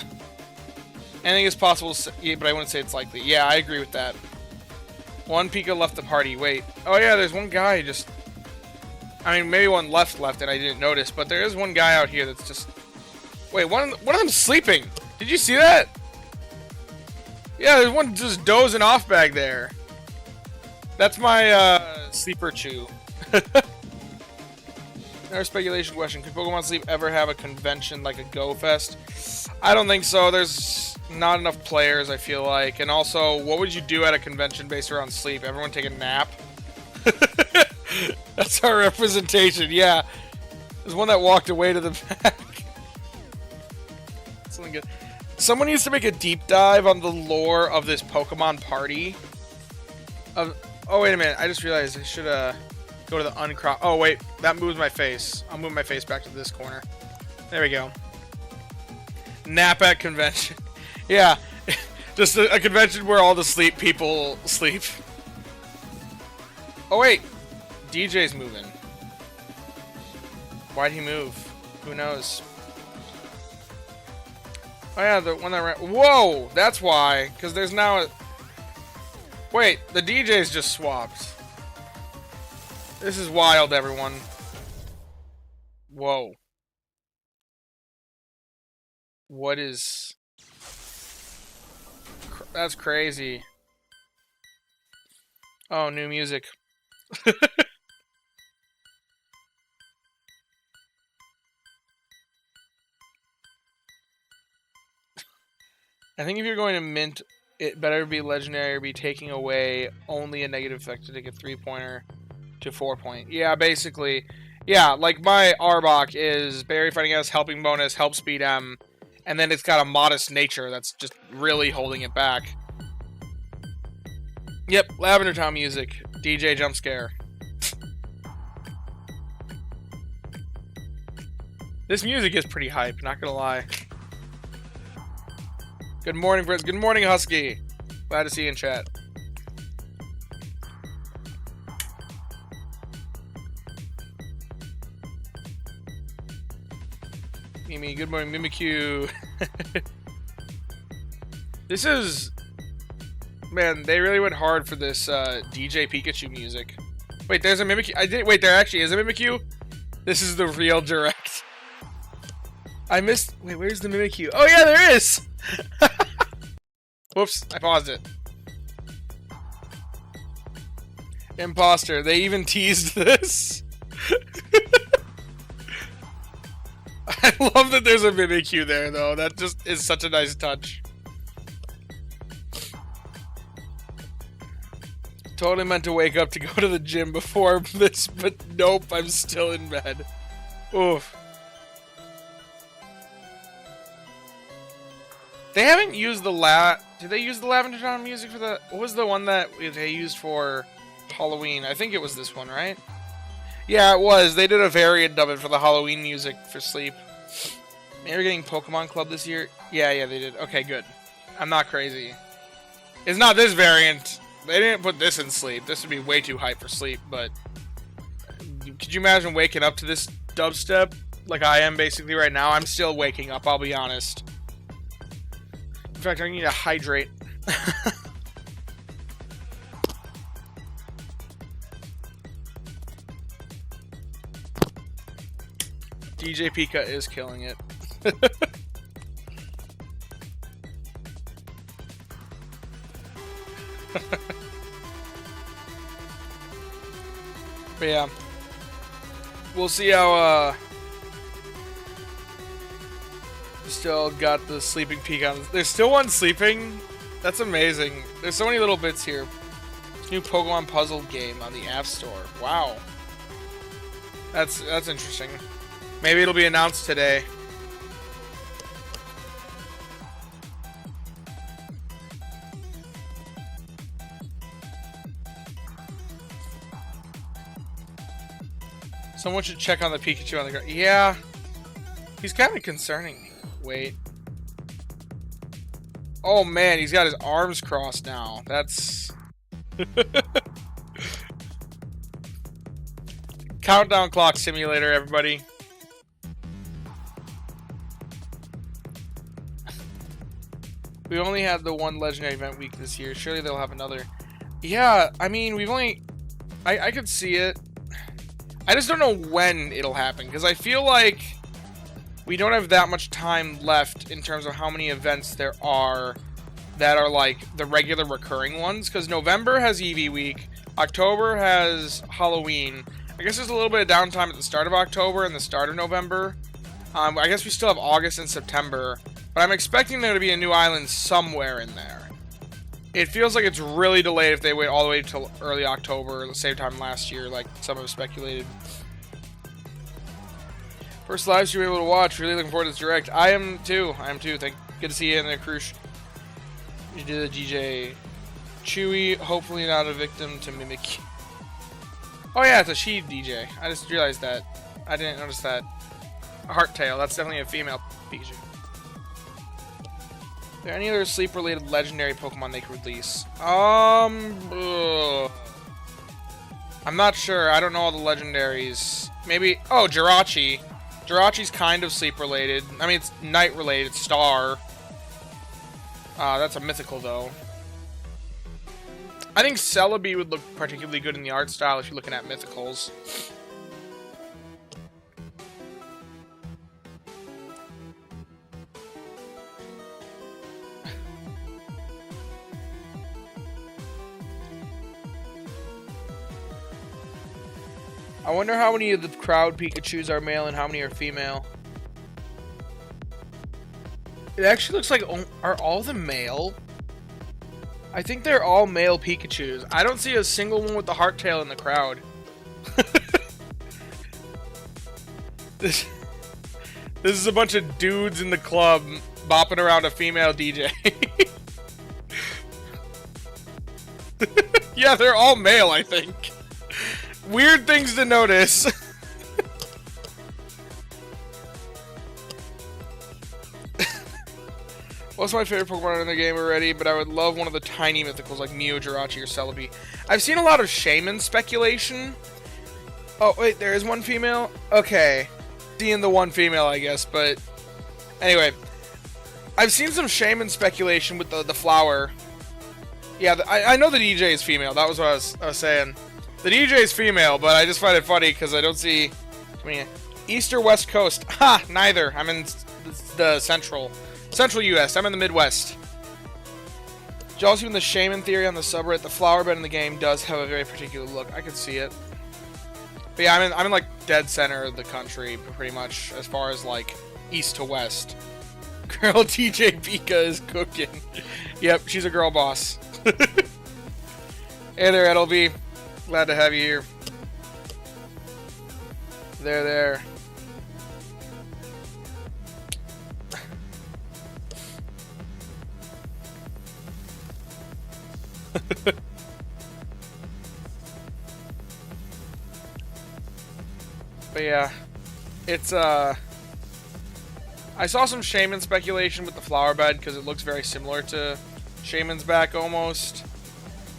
Anything is possible, but I wouldn't say it's likely. Yeah, I agree with that. One Pika left the party. Wait. Oh yeah, there's one guy just... I mean, maybe one left and I didn't notice, but there is one guy out here that's just... Wait, one of them's sleeping. Did you see that? Yeah, there's one just dozing off back there. That's my sleeper chew. Another speculation question. Could Pokemon Sleep ever have a convention like a Go Fest? I don't think so. There's not enough players, I feel like. And also, what would you do at a convention based around sleep? Everyone take a nap? That's our representation, yeah. There's one that walked away to the back. Something good. Someone needs to make a deep dive on the lore of this Pokemon party. Oh, wait a minute. I just realized I should go to the uncrop. Oh, wait. That moves my face. I'll move my face back to this corner. There we go. Nap at convention. Yeah. Just a convention where all the sleep people sleep. Oh, wait. DJ's moving. Why'd he move? Who knows? Oh, yeah, the one that ran. Whoa! That's why. Because there's now a... Wait, the DJ's just swapped. This is wild, everyone. Whoa. What is... That's crazy. Oh, new music. I think if you're going to mint, it better be legendary or be taking away only a negative effect to take a 3-pointer to 4-point. Yeah, basically. Yeah, like my Arbok is Berry Fighting S, Helping Bonus, Help Speed M, and then it's got a Modest Nature that's just really holding it back. Yep, Lavender Town music. DJ Jump Scare. This music is pretty hype, not gonna lie. Good morning, friends. Good morning, Husky. Glad to see you in chat. Mimi, good morning, Mimikyu. This is... Man, they really went hard for this DJ Pikachu music. Wait, there's a Mimikyu. Wait, there actually is a Mimikyu? This is the real direct. I missed... Wait, where's the Mimikyu? Oh, yeah, there is! Whoops, I paused it. Imposter. They even teased this. I love that there's a Mimikyu there, though. That just is such a nice touch. Totally meant to wake up to go to the gym before this, but nope, I'm still in bed. Oof. They haven't used the Did they use the Lavender Town music for the... What was the one that they used for Halloween? I think it was this one, right? Yeah, it was. They did a variant of it for the Halloween music for Sleep. Maybe we're getting Pokemon Club this year? Yeah, they did. Okay, good. I'm not crazy. It's not this variant. They didn't put this in Sleep. This would be way too hype for Sleep, but... Could you imagine waking up to this dubstep? Like I am basically right now. I'm still waking up, I'll be honest. In fact, I need to hydrate. DJ Pika is killing it. But yeah. We'll see how, still got the sleeping peak on. There's still one sleeping? That's amazing. There's so many little bits here. New Pokemon puzzle game on the App Store. Wow. That's interesting. Maybe it'll be announced today. Someone should check on the Pikachu on the ground. Yeah. He's kind of concerning me. Wait. Oh man, he's got his arms crossed now. That's... Countdown clock simulator, everybody. We only had the one legendary event week this year. Surely they'll have another. Yeah, I mean, we've only... I could see it. I just don't know when it'll happen, because I feel like we don't have that much time left in terms of how many events there are that are like the regular recurring ones, because November has EV Week, October has Halloween. I guess there's a little bit of downtime at the start of October and the start of November. I guess we still have August and September, but I'm expecting there to be a new island somewhere in there. It feels like it's really delayed if they wait all the way until early October, the same time last year, like some have speculated. First live stream you're able to watch. Really looking forward to this direct. I am too. Good to see you in there, Krush. You did the DJ Chewy, hopefully not a victim to mimic. Oh yeah, it's a she DJ. I just realized that. I didn't notice that. A Hearttail, that's definitely a female Pikachu. Are there any other sleep-related legendary Pokemon they could release? I'm not sure. I don't know all the legendaries. Maybe... Oh, Jirachi. Jirachi's kind of sleep-related. I mean, it's night-related. Star. That's a mythical, though. I think Celebi would look particularly good in the art style if you're looking at mythicals. I wonder how many of the crowd Pikachus are male and how many are female. It actually looks like... Are all of them male? I think they're all male Pikachus. I don't see a single one with the Hearttail in the crowd. This is a bunch of dudes in the club bopping around a female DJ. Yeah, they're all male, I think. Weird things to notice. What's my favorite Pokemon in the game already? But I would love one of the tiny mythicals like Mew, Jirachi, or Celebi. I've seen a lot of Shaman speculation. Oh, wait, there is one female? Okay. Seeing the one female, I guess, but... Anyway. I've seen some Shaman speculation with the flower. Yeah, I know the DJ is female. That was what I was saying. The DJ is female, but I just find it funny because I don't see... I mean, East or West Coast? Ha! Neither. I'm in the Central U.S. I'm in the Midwest. Did you also even the Shaman theory on the subreddit? The flower bed in the game does have a very particular look. I can see it. But yeah, I'm in like dead center of the country, pretty much, as far as like east to west. Girl TJ Pika is cooking. Yep, she's a girl boss. Hey there, LB. Glad to have you here. There. But yeah, it's I saw some Shaman speculation with the flower bed because it looks very similar to Shaman's back almost.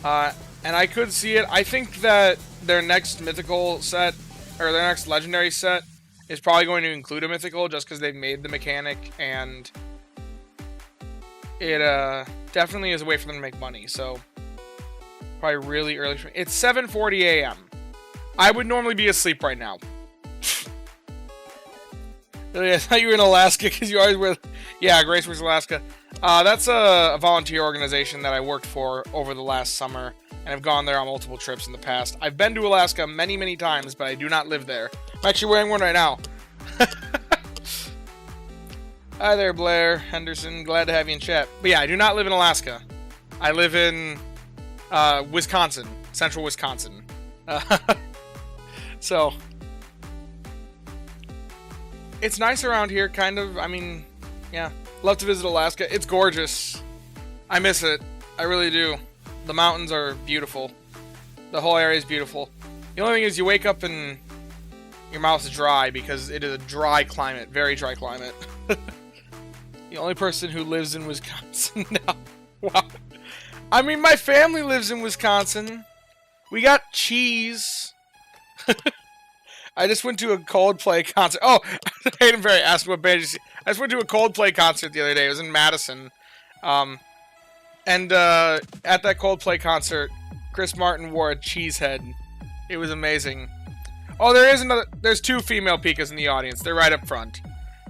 And I could see it. I think that their next mythical set, or their next legendary set, is probably going to include a mythical just because they've made the mechanic, and it definitely is a way for them to make money. So probably really early. It's 7:40 a.m. I would normally be asleep right now. I thought you were in Alaska because you always wear... Yeah, Grace Wars Alaska. That's a volunteer organization that I worked for over the last summer, and I've gone there on multiple trips in the past. I've been to Alaska many, many times, but I do not live there. I'm actually wearing one right now. Hi there, Blair Henderson. Glad to have you in chat. But yeah, I do not live in Alaska. I live in Wisconsin, central Wisconsin. So... It's nice around here, kind of. I mean, yeah. Love to visit Alaska. It's gorgeous. I miss it. I really do. The mountains are beautiful. The whole area is beautiful. The only thing is you wake up and your mouth is dry because it is a dry climate. Very dry climate. The only person who lives in Wisconsin now. Wow. I mean, my family lives in Wisconsin. We got cheese. I just went to a Coldplay concert. Oh, Hayden Berry asked what band you see. I just went to a Coldplay concert the other day. It was in Madison. And at that Coldplay concert, Chris Martin wore a cheese head. It was amazing. Oh, there's two female Pikas in the audience. They're right up front.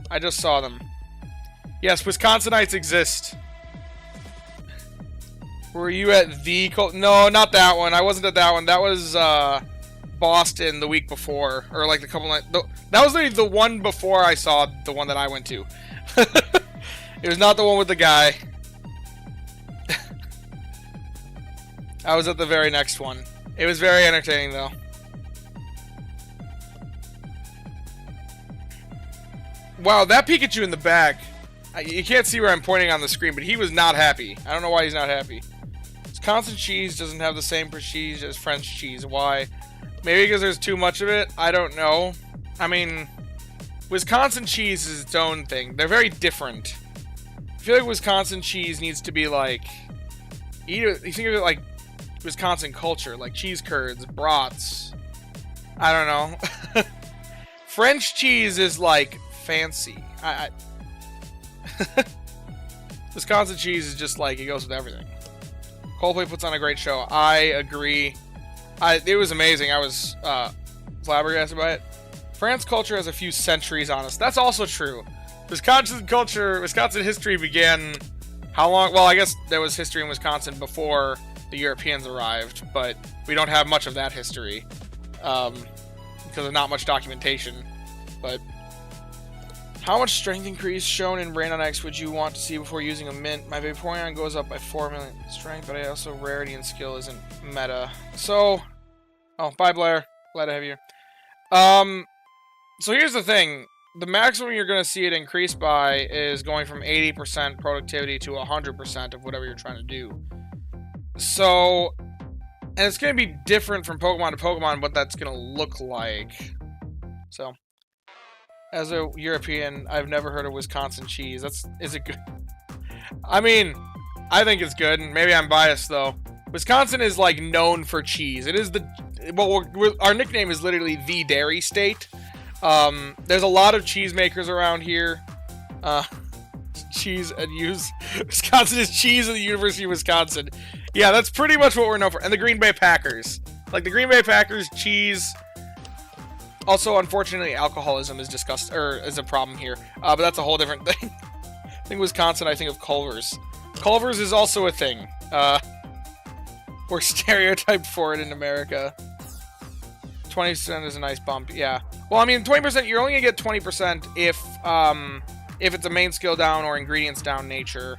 I just saw them. Yes, Wisconsinites exist. Were you at the No, not that one. I wasn't at that one. That was, Boston the week before, or like the couple nights. That was the one before I saw the one that I went to. It was not the one with the guy. I was at the very next one. It was very entertaining though. Wow, that Pikachu in the back. You can't see where I'm pointing on the screen, but he was not happy. I don't know why he's not happy. It's Wisconsin cheese doesn't have the same prestige as French cheese. Why? Maybe because there's too much of it? I don't know. I mean, Wisconsin cheese is its own thing. They're very different. I feel like Wisconsin cheese needs to be like... You think of it like Wisconsin culture, like cheese curds, brats. I don't know. French cheese is like fancy. Wisconsin cheese is just like, it goes with everything. Coldplay puts on a great show. I agree. It was amazing. I was flabbergasted by it. France culture has a few centuries on us. That's also true. Wisconsin history began how long? Well, I guess there was history in Wisconsin before the Europeans arrived, but we don't have much of that history because of not much documentation. But how much strength increase shown in Brain on X would you want to see before using a mint? My Vaporeon goes up by 4 million strength, but I also rarity and skill isn't meta. So, oh, bye Blair. Glad to have you here. So here's the thing. The maximum you're going to see it increase by is going from 80% productivity to 100% of whatever you're trying to do. So, and it's going to be different from Pokemon to Pokemon what that's going to look like. So, as a European, I've never heard of Wisconsin cheese. Is it good? I mean, I think it's good. Maybe I'm biased though. Wisconsin is like known for cheese. It is our nickname is literally the dairy state. There's a lot of cheesemakers around here. Cheese and use. Wisconsin is cheese at the University of Wisconsin. Yeah, that's pretty much what we're known for. And the Green Bay Packers. Like the Green Bay Packers, cheese. Also, unfortunately, alcoholism is is a problem here. But that's a whole different thing. I think Wisconsin, I think of Culver's. Culver's is also a thing. We're stereotyped for it in America. 20% is a nice bump, yeah. Well, I mean, 20%, you're only gonna get 20% if it's a main skill down or ingredients down nature,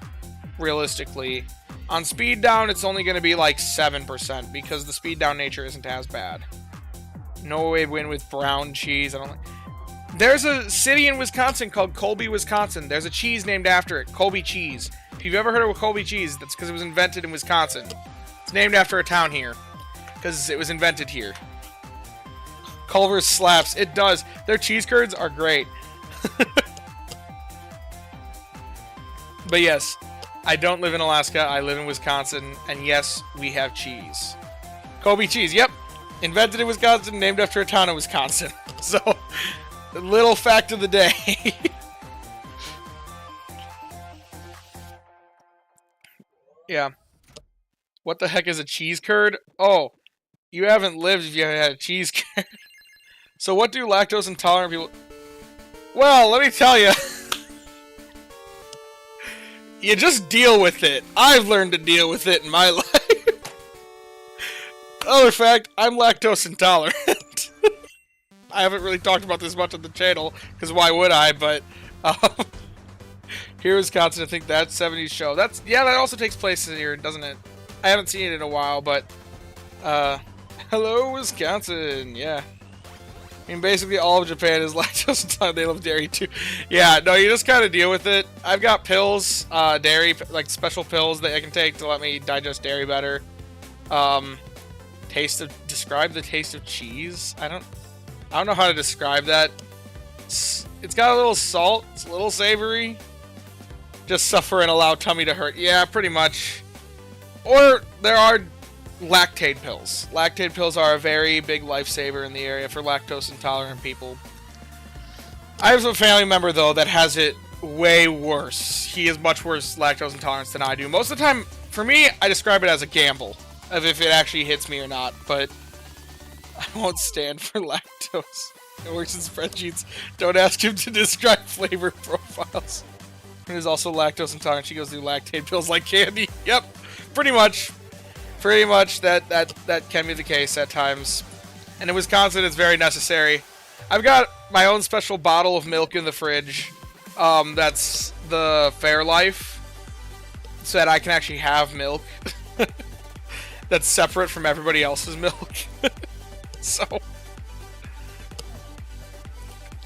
realistically. On speed down, it's only gonna be like 7% because the speed down nature isn't as bad. No way win with brown cheese. I don't like. There's a city in Wisconsin called Colby, Wisconsin. There's a cheese named after it, Colby cheese. If you've ever heard of Colby cheese, that's because it was invented in Wisconsin. It's named after a town here because it was invented here. Culver's slaps. It does. Their cheese curds are great. But yes, I don't live in Alaska. I live in Wisconsin. And yes, we have cheese. Colby cheese. Yep. Invented in Wisconsin, named after a town in Wisconsin. So, little fact of the day. Yeah. What the heck is a cheese curd? Oh, you haven't lived if you haven't had a cheese curd. So what do lactose intolerant people... Well, let me tell you. You just deal with it. I've learned to deal with it in my life. Other fact, I'm lactose intolerant. I haven't really talked about this much on the channel, because why would I, but... Here in Wisconsin, I think that's 70s show. Yeah, that also takes place here, doesn't it? I haven't seen it in a while, but... Hello, Wisconsin, yeah. I mean, basically all of Japan is lactose intolerant. They love dairy too. Yeah, no, you just kind of deal with it. I've got pills, dairy, like special pills that I can take to let me digest dairy better. Describe the taste of cheese. I don't know how to describe that. It's got a little salt. It's a little savory. Just suffer and allow tummy to hurt. Yeah, pretty much. Or there are lactate pills. Lactate pills are a very big lifesaver in the area for lactose intolerant people. I have a family member, though, that has it way worse. He has much worse lactose intolerance than I do. Most of the time, for me, I describe it as a gamble of if it actually hits me or not, but I won't stand for lactose. It works in spreadsheets. Don't ask him to describe flavor profiles. He's also lactose intolerant. She goes through lactate pills like candy. Yep, pretty much. Pretty much that can be the case at times. And in Wisconsin, it's very necessary. I've got my own special bottle of milk in the fridge. That's the Fairlife, so that I can actually have milk that's separate from everybody else's milk. So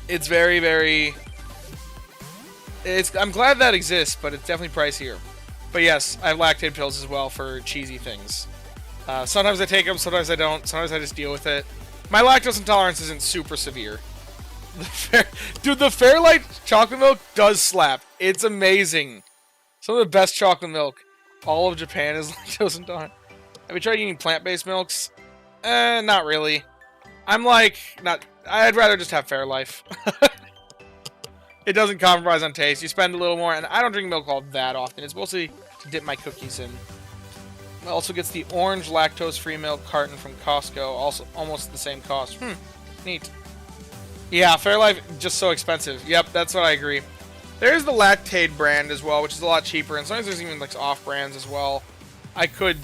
it's very, very... I'm glad that exists, but it's definitely pricier. But yes, I have lactate pills as well for cheesy things. Sometimes I take them, sometimes I don't. Sometimes I just deal with it. My lactose intolerance isn't super severe. Dude, the Fairlight chocolate milk does slap. It's amazing. Some of the best chocolate milk. All of Japan is lactose intolerant. Have you tried eating plant-based milks? Not really. I'm like, I'd rather just have Fairlife. It doesn't compromise on taste. You spend a little more, and I don't drink milk all that often. It's mostly to dip my cookies in. It also gets the orange lactose-free milk carton from Costco, also almost the same cost. Neat. Yeah, Fairlife, just so expensive. Yep, that's what I agree. There's the Lactaid brand as well, which is a lot cheaper, and sometimes there's even like off-brands as well. I could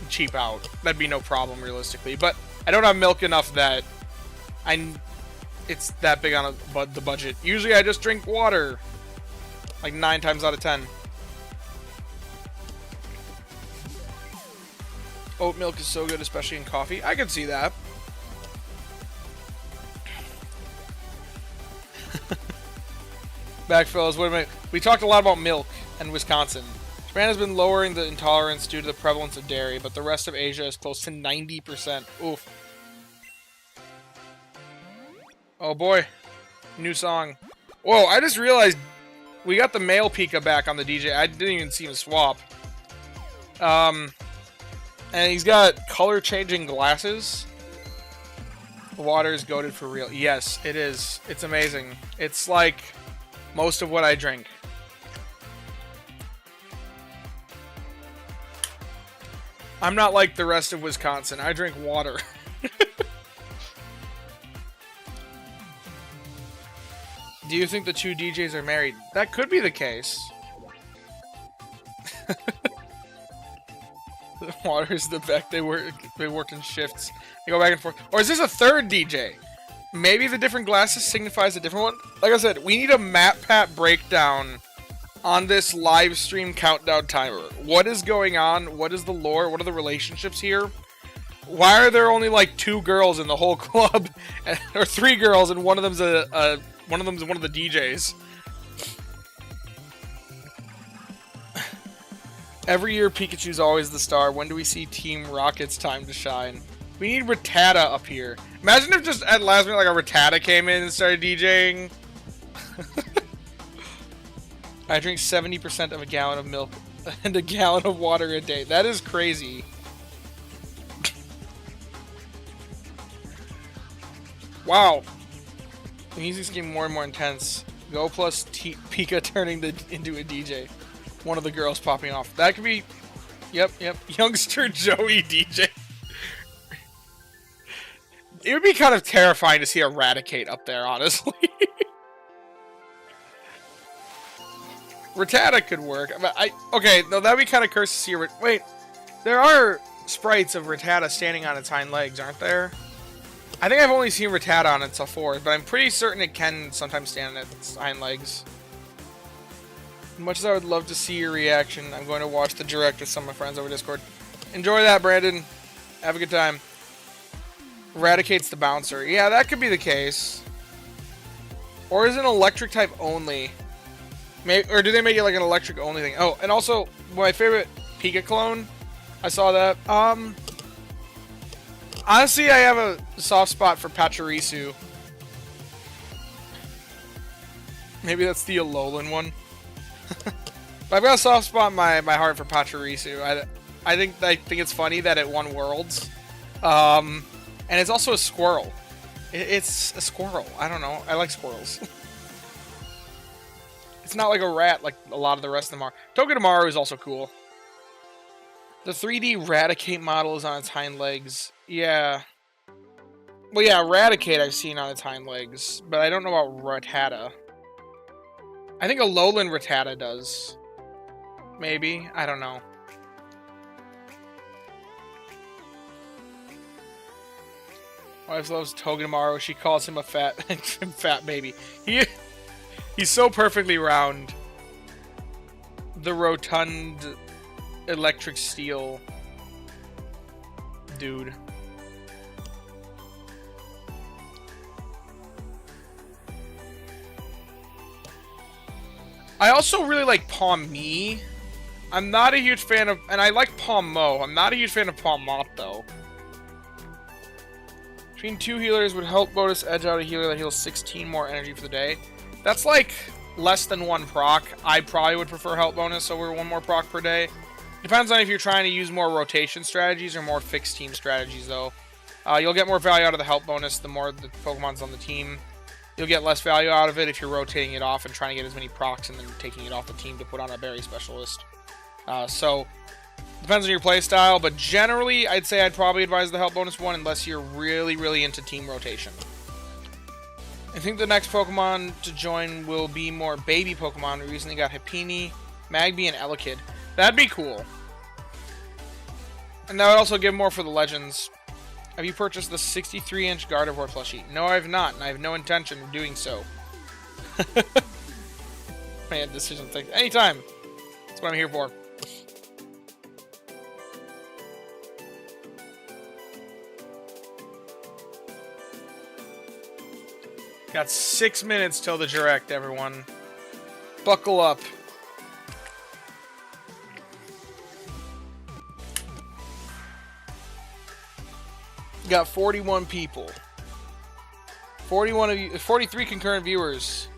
cheap out. That'd be no problem, realistically. But I don't have milk enough that it's that big on the budget. Usually I just drink water. Like 9 times out of 10. Oat milk is so good, especially in coffee. I can see that. Back, fellas, wait a minute. We talked a lot about milk in Wisconsin. Japan has been lowering the intolerance due to the prevalence of dairy, but the rest of Asia is close to 90%. Oof. Oh boy. New song. Whoa, I just realized we got the male Pika back on the DJ. I didn't even see him swap. And he's got color-changing glasses. The water is goated for real. Yes, it is. It's amazing. It's like most of what I drink. I'm not like the rest of Wisconsin. I drink water. Do you think the two DJs are married? That could be the case. The water's the back. They work in shifts. They go back and forth. Or is this a third DJ? Maybe the different glasses signifies a different one? Like I said, we need a MatPat breakdown on this live stream countdown timer. What is going on? What is the lore? What are the relationships here? Why are there only like 2 girls in the whole club? Or 3 girls and one of them's one of the DJs. Every year Pikachu's always the star. When do we see Team Rocket's time to shine? We need Rattata up here. Imagine if just at last minute like a Rattata came in and started DJing. I drink 70% of a gallon of milk and a gallon of water a day. That is crazy. Wow. The music's getting more and more intense. Go plus Pika turning into a DJ. One of the girls popping off. That could be... Yep. Youngster Joey DJ. It would be kind of terrifying to see Eradicate up there, honestly. Rattata could work. Okay, no, that'd be kind of cursed to see... Wait, there are sprites of Rattata standing on its hind legs, aren't there? I think I've only seen Rattata on its forward, but I'm pretty certain it can sometimes stand on its hind legs. As much as I would love to see your reaction, I'm going to watch the direct with some of my friends over Discord. Enjoy that, Brandon. Have a good time. Eradicates the bouncer. Yeah, that could be the case. Or is it an electric type only? Or do they make it like an electric only thing? Oh, and also, my favorite Pika clone. I saw that. Honestly, I have a soft spot for Pachirisu. Maybe that's the Alolan one. But I've got a soft spot in my heart for Pachirisu. I think it's funny that it won Worlds. And it's also a squirrel. It's a squirrel. I don't know. I like squirrels. It's not like a rat like a lot of the rest of them are. Togedemaru is also cool. The 3D Raticate model is on its hind legs. Yeah. Well, yeah, Raticate I've seen on its hind legs, but I don't know about Rattata. I think Alolan Rattata does. Maybe. I don't know. Wife loves Togedemaru. She calls him a fat baby. He's so perfectly round. The rotund electric steel dude. I also really like Palm Me. I'm not a huge fan of, and I like Palmo. I'm not a huge fan of Palmot though. Between 2 healers would help bonus edge out a healer that heals 16 more energy for the day. That's like less than 1 proc. I probably would prefer help bonus over 1 more proc per day. Depends on if you're trying to use more rotation strategies or more fixed team strategies though. You'll get more value out of the help bonus the more the Pokemon's on the team. You'll get less value out of it if you're rotating it off and trying to get as many procs and then taking it off the team to put on a berry specialist. So, depends on your playstyle, but generally, I'd say I'd probably advise the help bonus one unless you're really, really into team rotation. I think the next Pokemon to join will be more baby Pokemon. We recently got Happiny, Magby, and Elekid. That'd be cool. And that would also give more for the Legends. Have you purchased the 63-inch Gardevoir plushie? No, I have not, and I have no intention of doing so. Man, decision things. Anytime. That's what I'm here for. Got 6 minutes till the direct, everyone. Buckle up. Got 41 people. 41 of you, 43 concurrent viewers.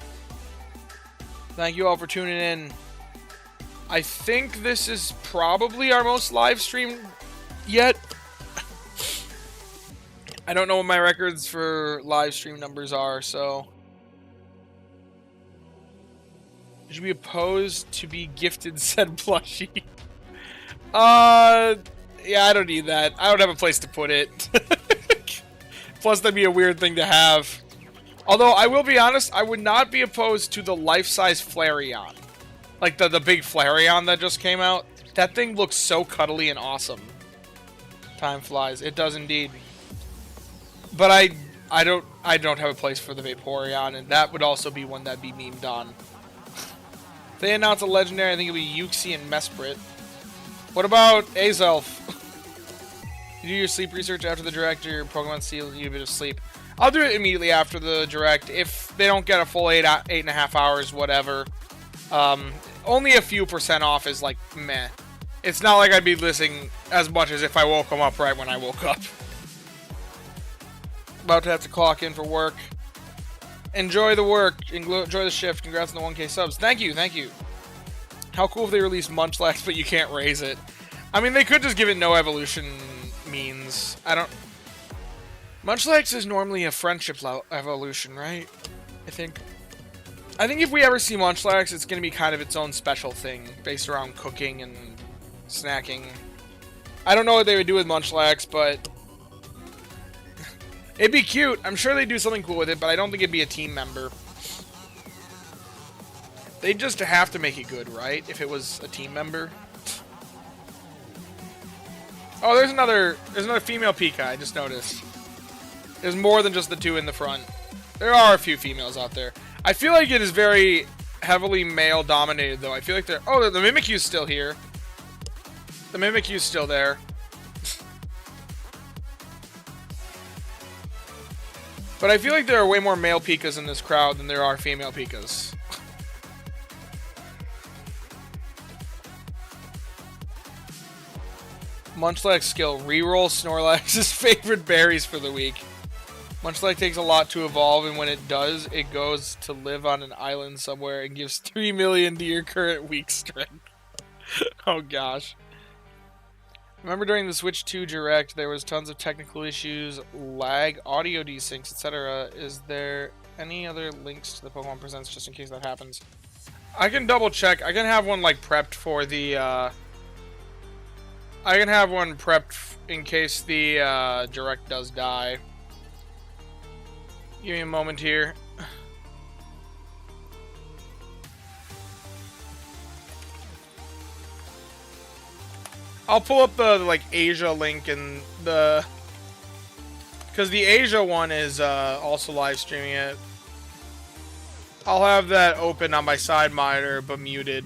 Thank you all for tuning in. I think this is probably our most live streamed yet. I don't know what my records for live stream numbers are, so. You should be opposed to be gifted said plushie. Yeah, I don't need that. I don't have a place to put it. Plus, that'd be a weird thing to have. Although, I will be honest, I would not be opposed to the life-size Flareon. Like the big Flareon that just came out. That thing looks so cuddly and awesome. Time flies. It does indeed. But I don't have a place for the Vaporeon, and that would also be one that'd be memed on. If they announce a legendary, I think it'll be Uxie and Mesprit. What about Azelf? You do your sleep research after the direct, or your Pokemon steal you a bit of sleep. I'll do it immediately after the direct. If they don't get a full 8.5 hours, whatever. Only a few % off is like, meh. It's not like I'd be listening as much as if I woke them up right when I woke up. About to have to clock in for work. Enjoy the work. Enjoy the shift. Congrats on the 1K subs. Thank you, thank you. How cool if they released Munchlax, but you can't raise it. I mean, they could just give it no evolution means. I don't... Munchlax is normally a friendship evolution, right? I think if we ever see Munchlax, it's going to be kind of its own special thing, based around cooking and snacking. I don't know what they would do with Munchlax, but... it'd be cute. I'm sure they'd do something cool with it, but I don't think it'd be a team member. They'd just have to make it good, right? If it was a team member. Oh, there's another female Pika, I just noticed. There's more than just the 2 in the front. There are a few females out there. I feel like it is very heavily male-dominated, though. I feel like they're... oh, the Mimikyu's still here. The Mimikyu's still there. But I feel like there are way more male Pikas in this crowd than there are female Pikas. Munchlax skill. Reroll Snorlax's favorite berries for the week. Munchlax takes a lot to evolve, and when it does, it goes to live on an island somewhere and gives 3 million to your current weak strength. Oh gosh. Remember during the Switch 2 Direct, there was tons of technical issues, lag, audio desyncs, etc. Is there any other links to the Pokemon Presents just in case that happens? I can double check. I can have one like prepped for the, I can have one prepped in case the Direct does die. Give me a moment here. I'll pull up the like Asia link and the, because the Asia one is also live streaming it. I'll have that open on my side monitor but muted.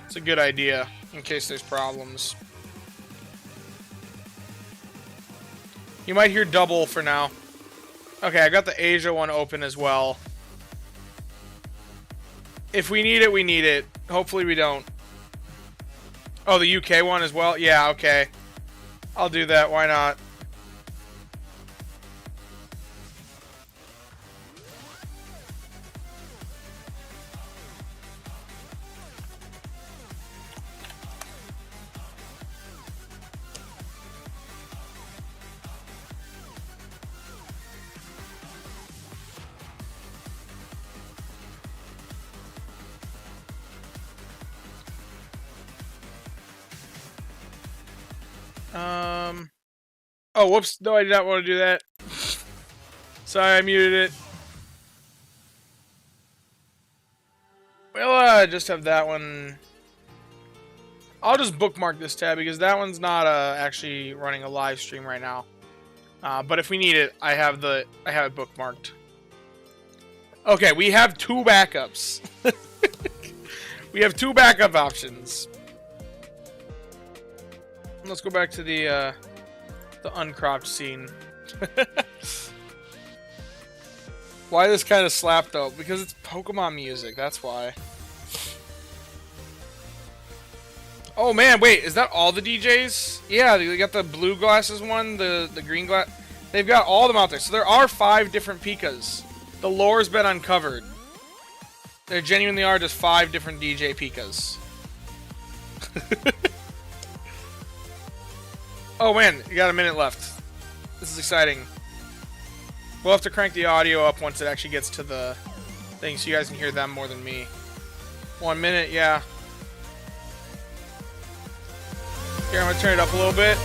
It's a good idea in case there's problems. You might hear double for now. Okay, I got the Asia one open as well. If we need it, we need it. Hopefully we don't. Oh, the UK one as well? Yeah, okay. I'll do that. Why not? Oh, whoops. No, I did not want to do that. Sorry, I muted it. We'll just have that one. I'll just bookmark this tab because that one's not actually running a live stream right now. But if we need it, I have it bookmarked. Okay, we have 2 backups. We have 2 backup options. Let's go back to the uncropped scene. Why this kind of slap though? Because it's Pokemon music, that's why. Oh man, wait, is that all the DJs? Yeah, they got the blue glasses one, the green glass. They've got all of them out there. So there are 5 different Pikas. The lore's been uncovered. There genuinely are just 5 different DJ Pikas. Oh man, you got a minute left. This is exciting. We'll have to crank the audio up once it actually gets to the thing so you guys can hear them more than me. 1 minute, yeah. Here, I'm gonna turn it up a little bit.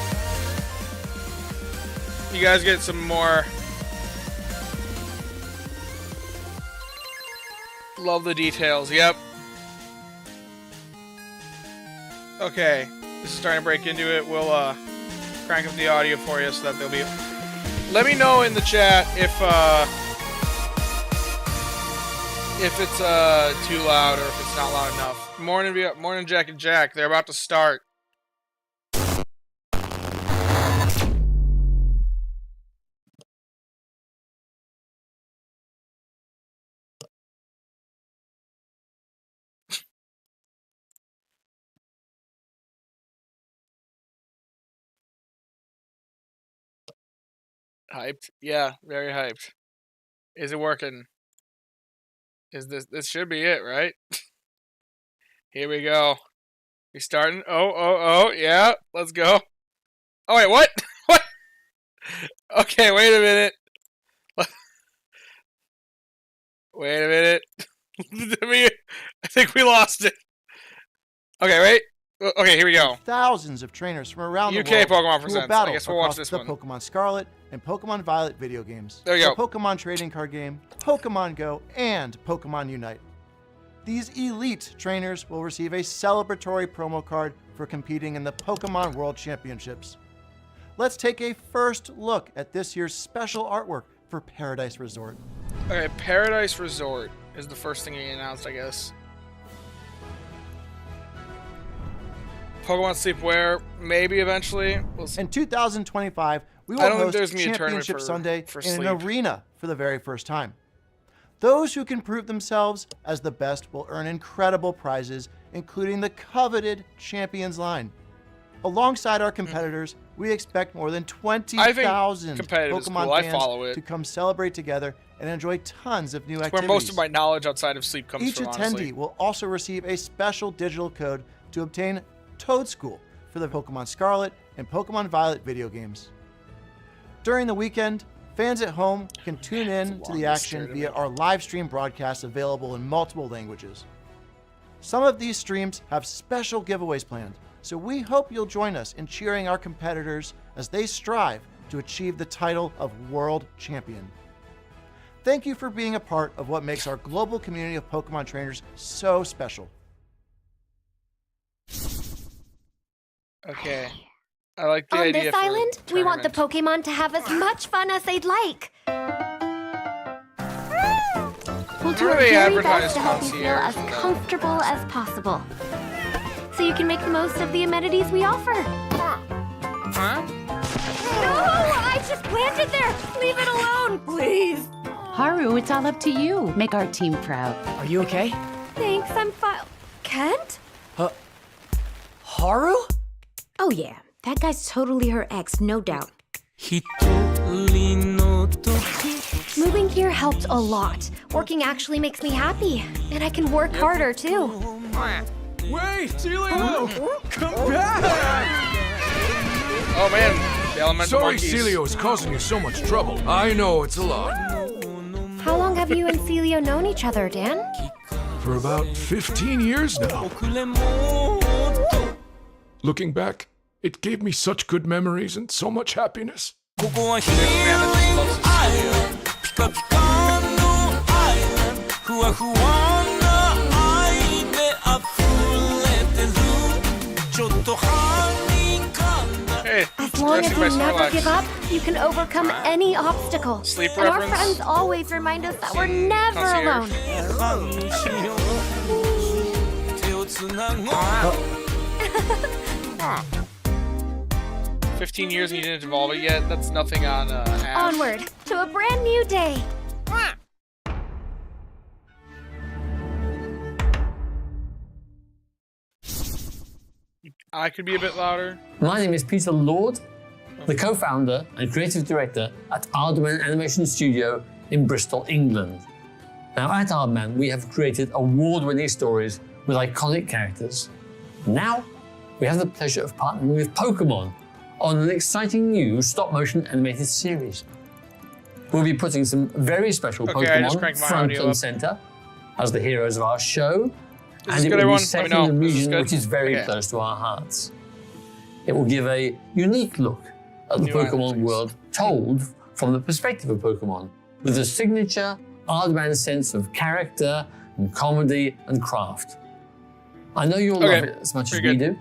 You guys get some more. Love the details, yep. Okay, this is starting to break into it. We'll crank up the audio for you so that there'll be. Let me know in the chat if it's too loud or if it's not loud enough. Morning, Jack and Jack. They're about to start. Hyped? Yeah, very hyped. Is it working? Is this should be it, right? Here we go. We starting? Oh, yeah, let's go. Oh wait, what? What? Okay, wait a minute. Wait a minute. I think we lost it. Okay, wait. Okay, here we go. Thousands of trainers from around the UK world Pokemon who Presents. will battle I guess we'll watch this the one. Pokemon Scarlet and Pokemon Violet video games. There you go. The Pokemon trading card game, Pokemon Go, and Pokemon Unite. These elite trainers will receive a celebratory promo card for competing in the Pokemon World Championships. Let's take a first look at this year's special artwork for Paradise Resort. Okay, Paradise Resort is the first thing he announced, I guess. Pokemon Sleepwear, maybe eventually. We'll see. In 2025, we will I don't think host there's gonna be a Championship tournament Sunday for in an Sleep. arena for the very first time. Those who can prove themselves as the best will earn incredible prizes, including the coveted Champions line. Alongside our competitors, we expect more than 20,000 competitive is Pokemon cool. I fans follow it. to come celebrate together and enjoy tons of new Where activities. most of my knowledge outside of Sleep comes Each from, attendee honestly. will also receive a special digital code to obtain Toad School for the Pokemon Scarlet and Pokemon Violet video games. During the weekend, fans at home can tune in to the action via our live stream broadcasts available in multiple languages. Some of these streams have special giveaways planned, so we hope you'll join us in cheering our competitors as they strive to achieve the title of World Champion. Thank you for being a part of what makes our global community of Pokemon trainers so special. Okay. I like the On idea this for island, we want the tournament. Pokemon to have as much fun as they'd like. We'll do How our do they very advertise best to help you feel concierge as for that? comfortable as possible, so you can make the most of the amenities we offer. Huh? No! I just planted there! Leave it alone, please! Haru, it's all up to you. Make our team proud. Are you okay? Thanks, I'm fine. Kent? Haru? Oh yeah, that guy's totally her ex, no doubt. Moving here helped a lot. Working actually makes me happy. And I can work harder, too. Wait, Celio! Come back! Oh man, the elemental Sorry monkeys. Celio is causing you so much trouble. I know, it's a lot. How long have you and Celio known each other, Dan? For about 15 years now. Looking back, it gave me such good memories and so much happiness. Hey, As long as resting you by never Snorlax. give up, you can overcome any obstacle. Sleep and our reference? friends always remind us that we're never Concierge. alone. 15 years and you didn't evolve it yet? That's nothing on Ash. Onward to a brand new day. I could be a bit louder. My name is Peter Lord, the co-founder and creative director at Aardman Animation Studio in Bristol, England. Now at Aardman, we have created award-winning stories with iconic characters. Now, we have the pleasure of partnering with Pokemon on an exciting new stop-motion animated series. We'll be putting some very special Okay, I just Pokemon cranked my front audio and up. center as the heroes of our show, Is and this it good, will everyone? be set Let me in a know. Is this region good? which is very Okay. close to our hearts. It will give a unique look at the New Pokemon islands. world told from the perspective of Pokemon, with a signature Aardman sense of character and comedy and craft. I know you'll love Okay, it as much as pretty we do.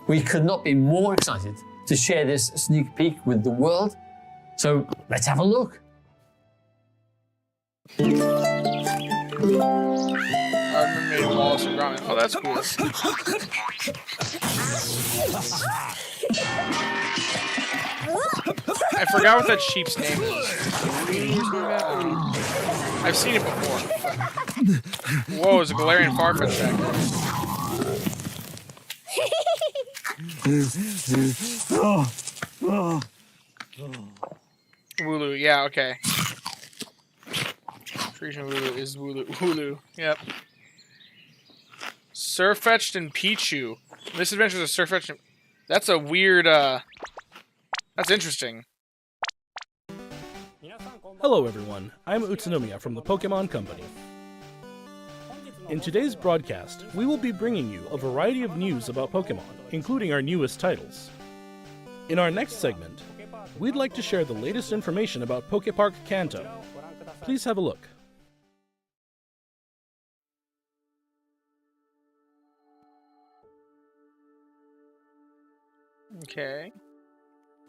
We could not be more excited to share this sneak peek with the world, so let's have a look. Aardman made Wallace and Gromit. Oh, that's cool. I forgot what that sheep's name is. I've seen it before. Whoa, there's a Galarian Farfetch back there. Wooloo, yeah, okay. Frisian Wooloo is Wooloo. Wooloo, yep. Surfetched and Pichu. This adventure is a Surfetched and... That's a weird, That's interesting. Hello everyone, I'm Utsunomiya from the Pokemon Company. In today's broadcast, we will be bringing you a variety of news about Pokemon, including our newest titles. In our next segment, we'd like to share the latest information about Pokepark Kanto. Please have a look. Okay.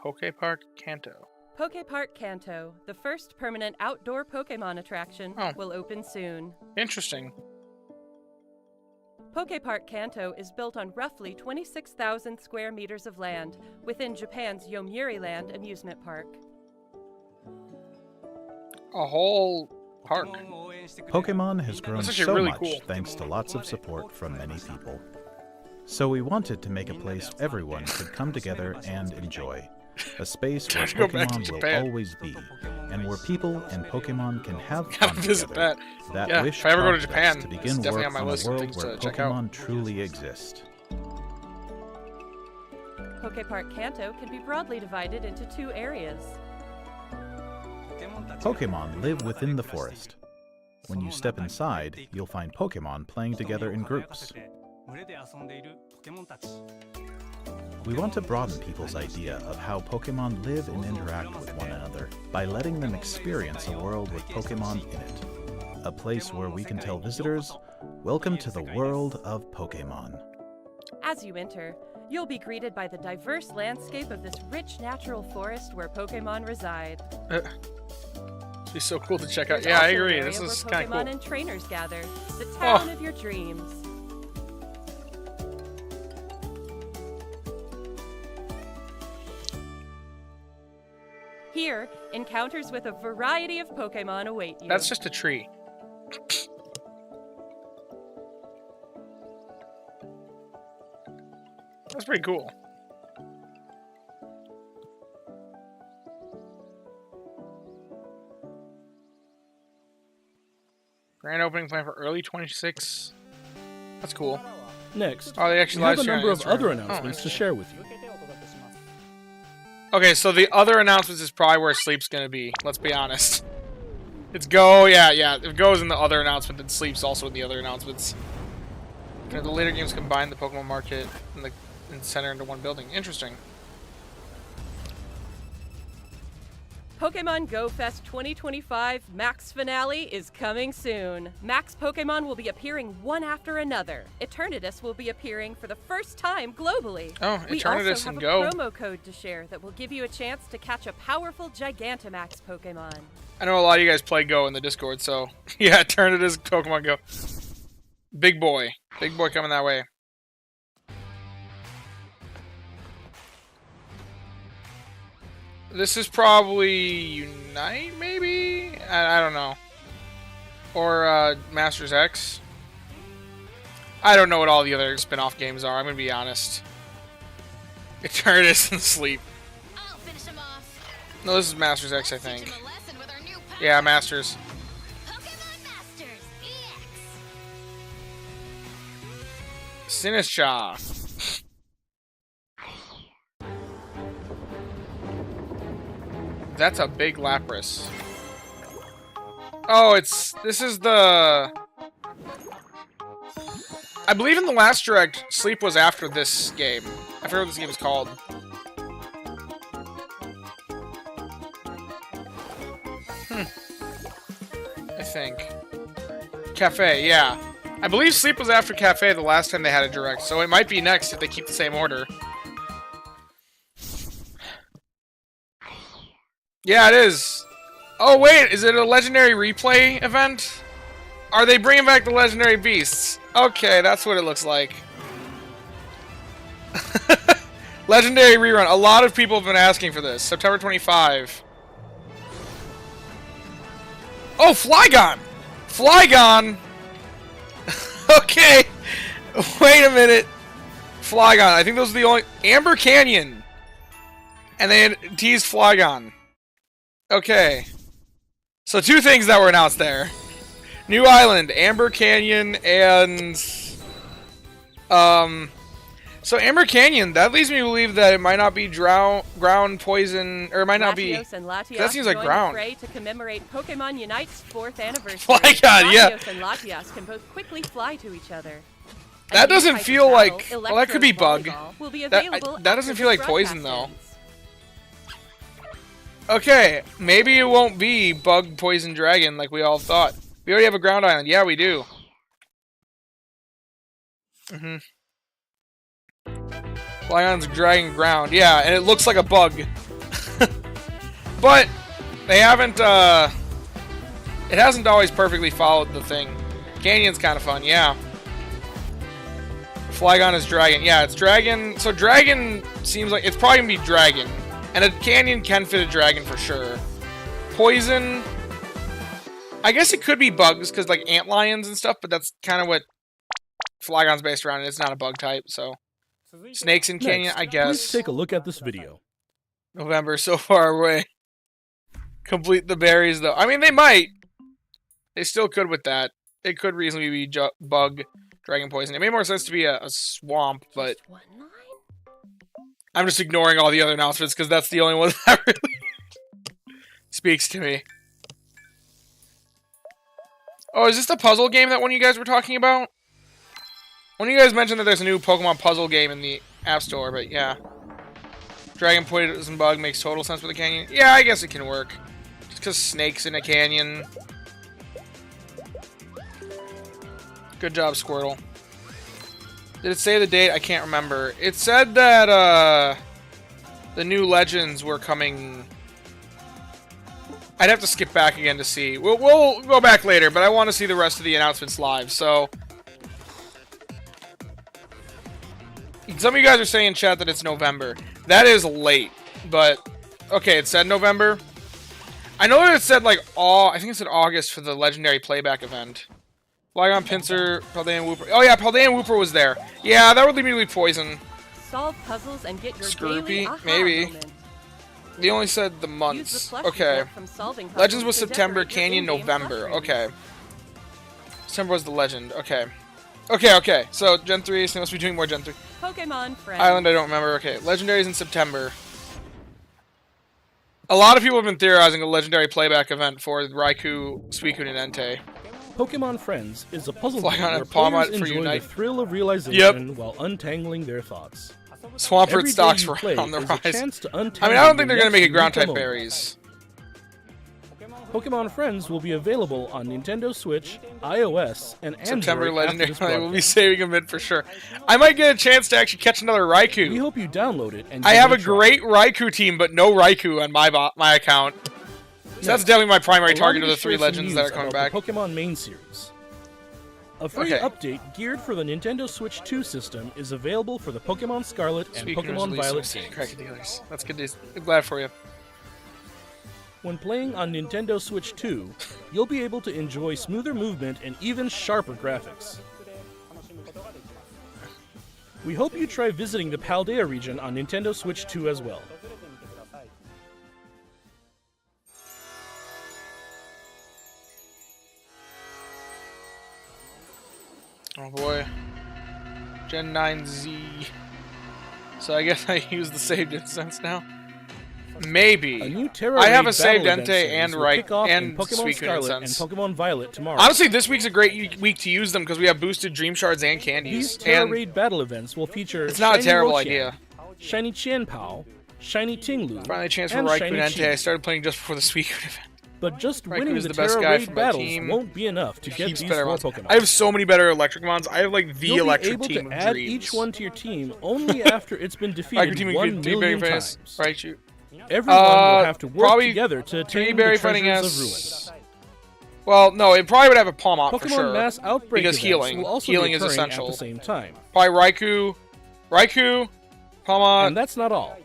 Pokepark Kanto. Pokepark Kanto, the first permanent outdoor Pokemon attraction, Oh. will open soon. Interesting. Pokepark Kanto is built on roughly 26,000 square meters of land within Japan's Yomiuri Land amusement park. A whole park. Pokemon has grown That's actually so really much cool. thanks to lots of support from many people. So we wanted to make a place everyone could come together and enjoy. A space where Time to go back to Pokemon will Japan. always be, and where people and Pokemon can have Gotta fun visit together. that. That Yeah, wish if I ever go to prompted us Japan, to it's begin definitely work on my on list a of world things where to check out. Pokemon truly exist. Pokepark Kanto can be broadly divided into two areas. Pokemon live within the forest. When you step inside, you'll find Pokemon playing together in groups. We want to broaden people's idea of how Pokemon live and interact with one another by letting them experience a world with Pokemon in it. A place where we can tell visitors, welcome to the world of Pokemon. As you enter, you'll be greeted by the diverse landscape of this rich natural forest where Pokemon reside. She's so cool to check out. There's Yeah, I also an agree. area This where is kind of Pokemon cool. and trainers gather, the town Oh. of your dreams. Here, encounters with a variety of Pokemon await you. That's just a tree. That's pretty cool. Grand opening plan for early 26. That's cool. Next, Oh, they actually we have live a stream number on of Instagram. other Oh, announcements to share with you. Okay, so the other announcements is probably where Sleep's gonna be. Let's be honest. It's Go, yeah. If Go's in the other announcement, then Sleep's also in the other announcements. You know, the later games combine the Pokemon Market and the center into one building. Interesting. Pokemon Go Fest 2025 Max Finale is coming soon. Max Pokemon will be appearing one after another. Eternatus will be appearing for the first time globally. Oh, we Eternatus also have and a Go. promo code to share that will give you a chance to catch a powerful Gigantamax Pokemon. I know a lot of you guys play Go in the Discord, so yeah, Eternatus, Pokemon Go. Big boy coming that way. This is probably Unite, maybe? I don't know. Or Masters X. I don't know what all the other spin-off games are, I'm gonna be honest. Eternatus and Sleep. I'll finish him off. No, this is Masters X, I think. Teach him a lesson with our new power. Yeah, Masters. Pokemon Masters EX. Sinistra. That's a big Lapras. Oh, this is the... I believe in the last Direct, Sleep was after this game. I forget what this game is called. I think. Cafe, yeah. I believe Sleep was after Cafe the last time they had a Direct, so it might be next if they keep the same order. Yeah, it is. Oh, wait, is it a Legendary Replay event? Are they bringing back the Legendary Beasts? Okay, that's what it looks like. Legendary Rerun. A lot of people have been asking for this. September 25. Oh, Flygon! Flygon! Okay. Wait a minute. Flygon. I think those are the only... Amber Canyon. And they teased Flygon. Okay. So two things that were announced there. New Island, Amber Canyon, and... So Amber Canyon, that leads me to believe that it might not be ground poison, or it might not be... Latios and Latias That seems like join ground. the fray to commemorate Pokemon Unite's 4th anniversary. Flygon, yeah. Latios and Latias can both quickly fly to each other. That A new doesn't type of feel battle, like... Well, that could be Electro bug. Volleyball, will be That available doesn't after feel like this poison, broadcast though. ends. Okay, maybe it won't be Bug, Poison, Dragon like we all thought. We already have a Ground Island. Yeah, we do. Flygon's Dragon Ground. Yeah, and it looks like a bug. But they haven't, it hasn't always perfectly followed the thing. Canyon's kind of fun, yeah. Flygon is Dragon. Yeah, it's Dragon. So Dragon seems like it's probably going to be Dragon. And a Canyon can fit a Dragon for sure. Poison. I guess it could be bugs, because like Antlions and stuff, but that's kind of what Flygon's based around. And it's not a bug type, so. Snakes in Canyon, Next, I guess. please take a look at this video. November, so far away. Complete the berries, though. I mean, they might. They still could with that. It could reasonably be bug, dragon poison. It made more sense to be a swamp, but... I'm just ignoring all the other announcements, because that's the only one that really speaks to me. Oh, is this the puzzle game that one of you guys were talking about? One of you guys mentioned that there's a new Pokemon puzzle game in the App Store, but yeah. Dragon Poison Bug makes total sense with a canyon. Yeah, I guess it can work. Just because snakes in a canyon. Good job, Squirtle. Did it say the date? I can't remember. It said that the new Legends were coming... I'd have to skip back again to see. We'll go back later, but I want to see the rest of the announcements live, so... Some of you guys are saying in chat that it's November. That is late, but... Okay, it said November. I know that it said, like, I think it said August for the Legendary Playback event. Flygon, Pinsir, Paldean, Wooper. Oh yeah, Paldean Wooper was there. Yeah, that would lead me to Poison. solve puzzles and get your Scroopy? daily aha Maybe. moment. They only said the Use the months. plush Okay. result from solving puzzles Legends was to September, decorate your Canyon in-game November. plush rooms. Okay. September was the legend. Okay. Okay. So Gen 3, so they must be doing more Gen 3. Pokemon Friends. Island, I don't remember. Okay. Legendaries in September. A lot of people have been theorizing a legendary playback event for Raikou, Suicune, and Entei. Pokemon Friends is a puzzle Flying game on a where Palmot players for enjoy the Unite. thrill of realization while untangling their thoughts. Swampert Every day stocks you were play on the is a rise. chance to I mean, untangle I don't think your they're going to make it next ground type Eureka moment. berries. Pokemon Friends will be available on Nintendo Switch, iOS, and Android September after legendary. this We'll be broadcast. saving a bit for sure. I might get a chance to actually catch another We Raikou. hope you download it and I give have it a try. great Raikou team, but no Raikou on my account. So that's definitely my primary Allow target me of to the 3 share some legends that news are coming about back. the Pokemon main series. A free Okay. update geared for the Nintendo Switch 2 system is available for the Pokemon Scarlet and Speaking of Pokemon release, Violet so games. cracky dealers. That's good news. I'm glad for you. When playing on Nintendo Switch 2, you'll be able to enjoy smoother movement and even sharper graphics. We hope you try visiting the Paldea region on Nintendo Switch 2 as well. Oh boy. Gen 9Z. So I guess I use the saved instance now. Maybe. A new Terra I have Raid a saved battle event Entei series and will kick off in and Pokemon Suicune Scarlet and instance. Pokemon Violet tomorrow. Honestly, this week's a great week to use them because we have boosted Dream Shards and candies. These Terra And Raid battle events will feature it's not a Shiny terrible Rochian, idea. Shiny Qianpao, Shiny Tinglu, Finally a chance for and Raikou Shiny and Entei. I Chi. started playing just before the Suicune event. But just Raikou winning is the the best Terra guy Raid from my battles team. won't be enough to get Keeps these better 4 ones. Pokemon. I have so many better electric mons. I have like the You'll electric be able team to of add dreams. each one to your team only after it's been Raikou defeated team 1 include 3 million berry times. fights. Raichu. Everyone will have to work probably together to 3 attain the berry fighting treasures of S. ruin. Well, no, it probably would have a Palmot for Pokemon sure. Mass Outbreak because events will also healing be is occurring essential. at the same time. Probably Raikou, Palmot, And that's not all.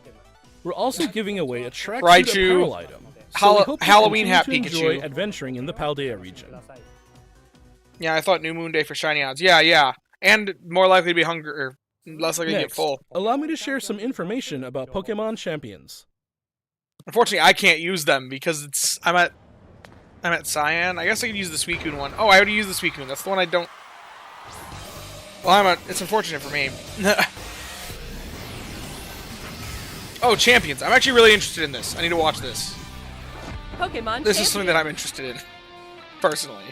We're also giving away a tracksuit Raichu, apparel item. So we hope you Halloween continue hat to enjoy Pikachu. adventuring in the Paldea region. Yeah, I thought New Moon Day for shiny odds. Yeah. And more likely to be hungry, or less likely to get Next, full. allow me to share some information about Pokemon Champions. Unfortunately, I can't use them because I'm at Cyan. I guess I could use the Suicune one. Oh, I already used the Suicune. That's the one I don't. Well, it's unfortunate for me. Oh, Champions. I'm actually really interested in this. I need to watch this. Pokemon This is something that Champions. I'm interested in, personally.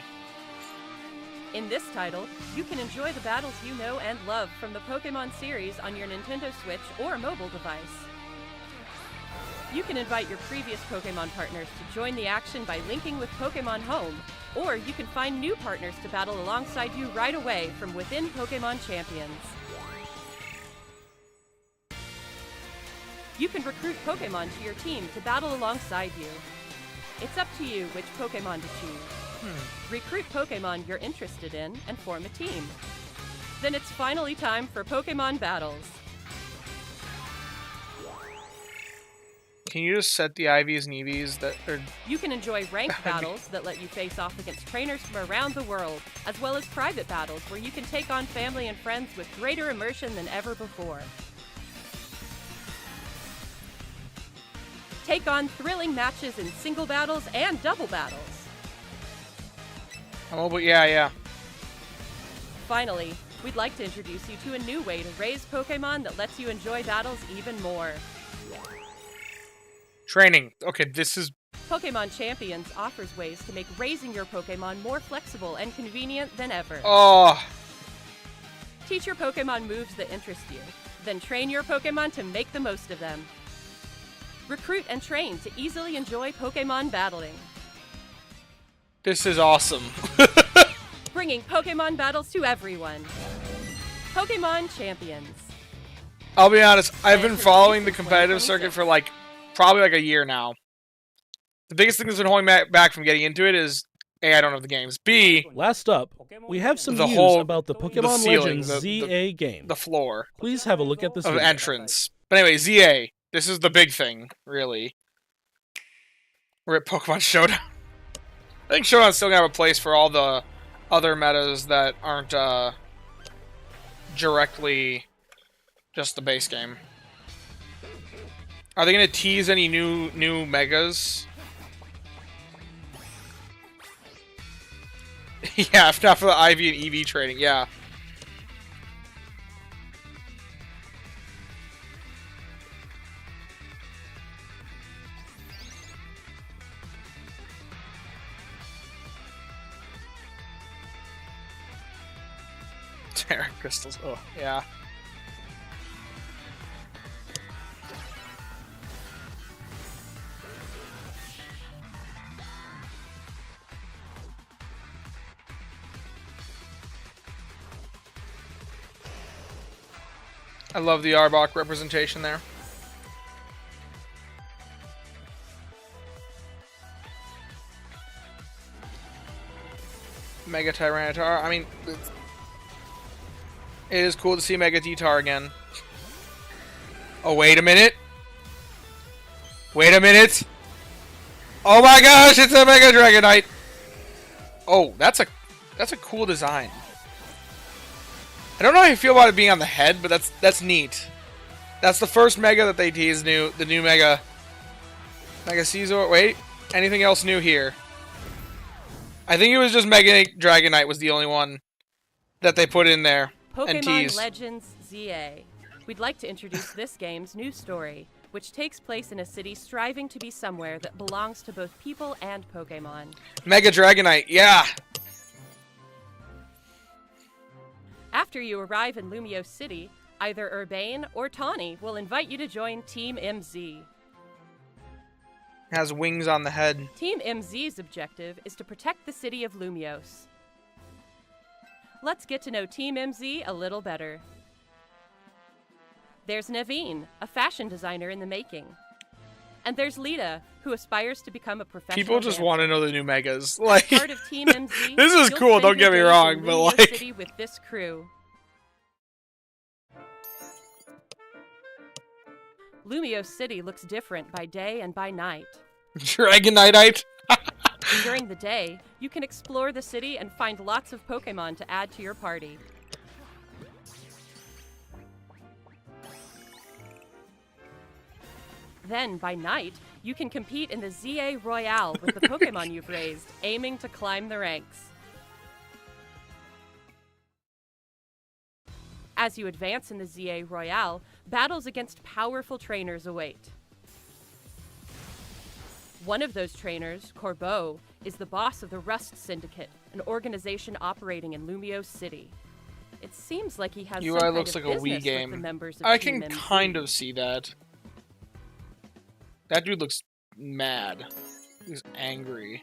In this title, you can enjoy the battles you know and love from the Pokemon series on your Nintendo Switch or mobile device. You can invite your previous Pokemon partners to join the action by linking with Pokemon Home, or you can find new partners to battle alongside you right away from within Pokemon Champions. You can recruit Pokemon to your team to battle alongside you. It's up to you which Pokemon to choose. Recruit Pokemon you're interested in and form a team. Then it's finally time for Pokemon battles. Can you just set the IVs and EVs that are... You can enjoy ranked battles that let you face off against trainers from around the world, as well as private battles where you can take on family and friends with greater immersion than ever before. Take on thrilling matches in single battles and double battles. Oh, but yeah. Finally, we'd like to introduce you to a new way to raise Pokemon that lets you enjoy battles even more. Training. Okay, this is... Pokemon Champions offers ways to make raising your Pokemon more flexible and convenient than ever. Oh, Teach your Pokemon moves that interest you, then train your Pokemon to make the most of them. Recruit and train to easily enjoy Pokemon battling. this is awesome. Bringing Pokemon battles to everyone. Pokemon Champions. I'll be honest, I've been following the competitive circuit for probably a year now. The biggest thing that's been holding me back from getting into it is A, I don't know the games. B, Last up, we have some The news whole- about the Pokemon ceiling, Legends ZA game. the floor Please have a look at this of video. entrance. But anyway, ZA. This is the big thing, really. We're at Pokemon Showdown. I think Showdown's still gonna have a place for all the other metas that aren't directly Just the base game. Are they gonna tease any new megas? Yeah, if not for the IV and EV trading, yeah. Terra crystals. Oh, yeah. I love the Arbok representation there. Mega Tyranitar. I mean, it is cool to see Mega D-Tar again. Oh, wait a minute. Wait a minute. Oh my gosh, it's a Mega Dragonite. Oh, that's a cool design. I don't know how you feel about it being on the head, but that's neat. That's the first Mega that they teased the new Mega Caesar. Wait, anything else new here? I think it was just Mega Dragonite was the only one that they put in there and Pokemon teased. Legends ZA. We'd like to introduce this game's new story, which takes place in a city striving to be somewhere that belongs to both people and Pokemon. Mega Dragonite, yeah. After you arrive in Lumiose City, either Urbane or Tawny will invite you to join Team MZ. Has wings on the head. Team MZ's objective is to protect the city of Lumiose. Let's get to know Team MZ a little better. There's Naveen, a fashion designer in the making. And there's Lita, who aspires to become a professional People just dancer. want to know the new Megas. Like, Part of Team MZ, this is you'll cool, spend don't your get me days wrong, in but Lumiose like... City with this crew. Lumiose City looks different by day and by night. Dragonite. During the day, you can explore the city and find lots of Pokemon to add to your party. Then, by night, you can compete in the ZA Royale with the Pokemon you've raised, aiming to climb the ranks. As you advance in the ZA Royale, battles against powerful trainers await. One of those trainers, Corbeau, is the boss of the Rust Syndicate, an organization operating in Lumiose City. It seems like he has UI some looks kind like of a Wii business with game. the members of I Team can MZ. kind of see that. That dude looks mad. He's angry.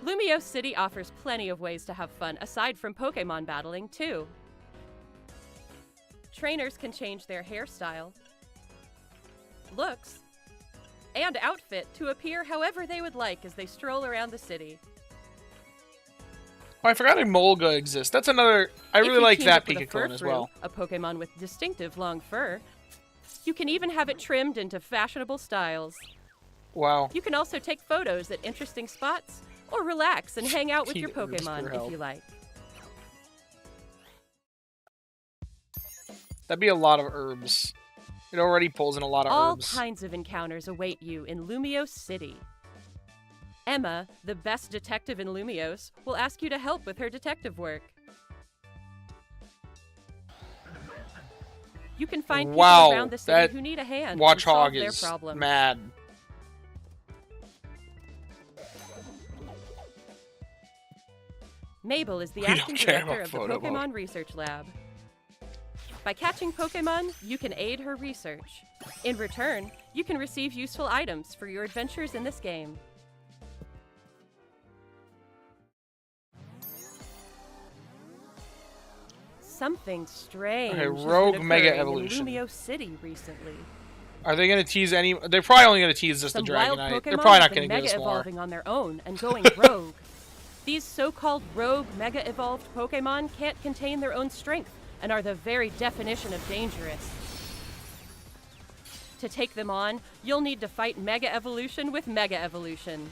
Lumiose City offers plenty of ways to have fun aside from Pokemon battling, too. Trainers can change their hairstyle, looks, and outfit to appear however they would like as they stroll around the city. Oh, I forgot Emolga exists. That's another... I If really you like teamed that up with a Pikachu as Furfrou, well. a Pokemon with distinctive long fur, you can even have it trimmed into fashionable styles. Wow. You can also take photos at interesting spots or relax and hang out with your Team Herbs for Pokemon help. if you like. That'd be a lot of herbs. It already pulls in a lot of All herbs. kinds of encounters await you in Lumiose City. Emma, the best detective in Lumiose, will ask you to help with her detective work. You can find people Wow, around the city that who need a hand and solve Watchog their is problems. mad. Mabel is the We don't acting care director about of the photo Pokemon mode. Research Lab. By catching Pokemon, you can aid her research. In return, you can receive useful items for your adventures in this game. Something strange Okay, has Rogue been Mega occurring Evolution. in Lumiose City recently. Are they going to tease any... They're probably only going to tease just Some the wild Dragonite. Pokemon They're probably have not been going to give mega us more. evolving on their own and going rogue. These so-called rogue mega evolved Pokemon can't contain their own strength and are the very definition of dangerous. To take them on, you'll need to fight Mega Evolution with Mega Evolution.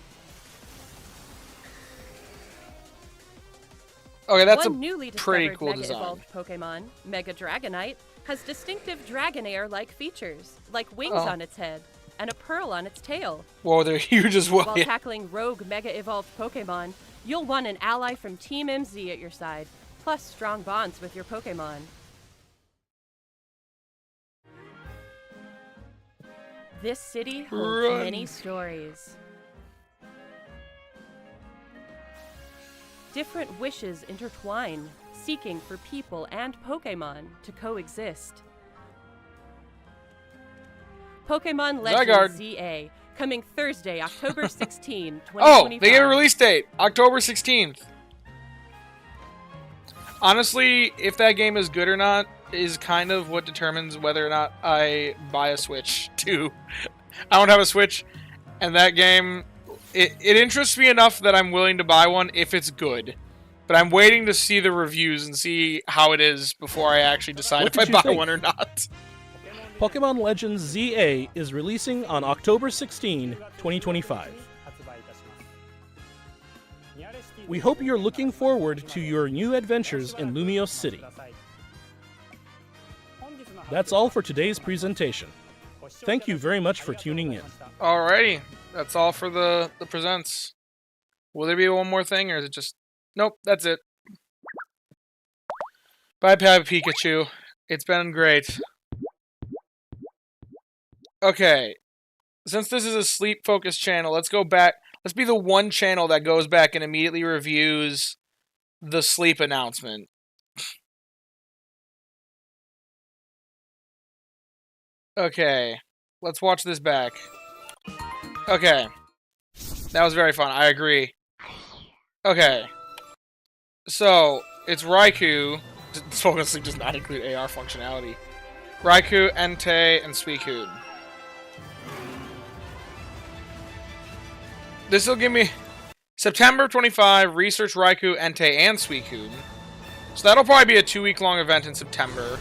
Okay, that's One a newly pretty discovered cool Mega design. Evolved Pokemon, Mega Dragonite, has distinctive Dragonair-like features, like wings Oh. on its head and a pearl on its tail. Whoa, they're huge as well. While Yeah. tackling rogue Mega-Evolved Pokemon, you'll want an ally from Team MZ at your side, plus strong bonds with your Pokemon. This city holds Run. many stories. Different wishes intertwine, seeking for people and Pokemon to coexist. Pokemon Legends Zygarde. ZA, coming Thursday, October 16, Oh, 2025. they gave a release date, October 16th. Honestly, if that game is good or not is kind of what determines whether or not I buy a Switch too. I don't have a Switch, and that game, it interests me enough that I'm willing to buy one if it's good. But I'm waiting to see the reviews and see how it is before I actually decide What if I did you buy think? one or not. Pokemon Legends ZA is releasing on October 16, 2025. We hope you're looking forward to your new adventures in Lumiose City. That's all for today's presentation. Thank you very much for tuning in. Alrighty, that's all for the presents. Will there be one more thing, or is it just... Nope, that's it. Bye, Pikachu. It's been great. Okay, since this is a sleep-focused channel, let's go back. Let's be the one channel that goes back and immediately reviews the sleep announcement. Okay, let's watch this back. Okay, that was very fun. I agree. Okay, so it's Raikou. Focus Sleep does not include AR functionality. Raikou, Entei, and Suicune. This will give me September 25, research Raikou, Entei, and Suicune. So that'll probably be a 2-week-long event in September.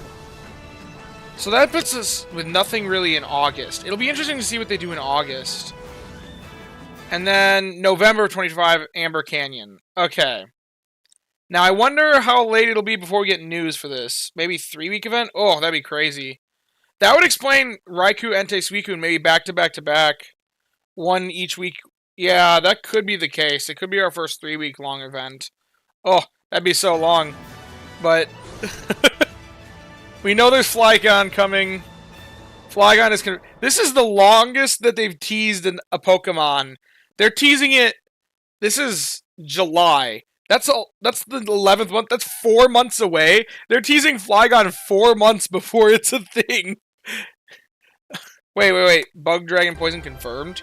So that puts us with nothing really in August. It'll be interesting to see what they do in August. And then November 25, Amber Canyon. Okay. Now I wonder how late it'll be before we get news for this. Maybe 3-week event? Oh, that'd be crazy. That would explain Raikou, Entei, Suicune maybe back to back to back. One each week. Yeah, that could be the case. It could be our first 3-week-long event. Oh, that'd be so long. But we know there's Flygon coming. Flygon is... This is the longest that they've teased a Pokemon. They're teasing it... This is July. That's the 11th month. That's 4 months away. They're teasing Flygon 4 months before it's a thing. Wait. Bug, Dragon, Poison confirmed?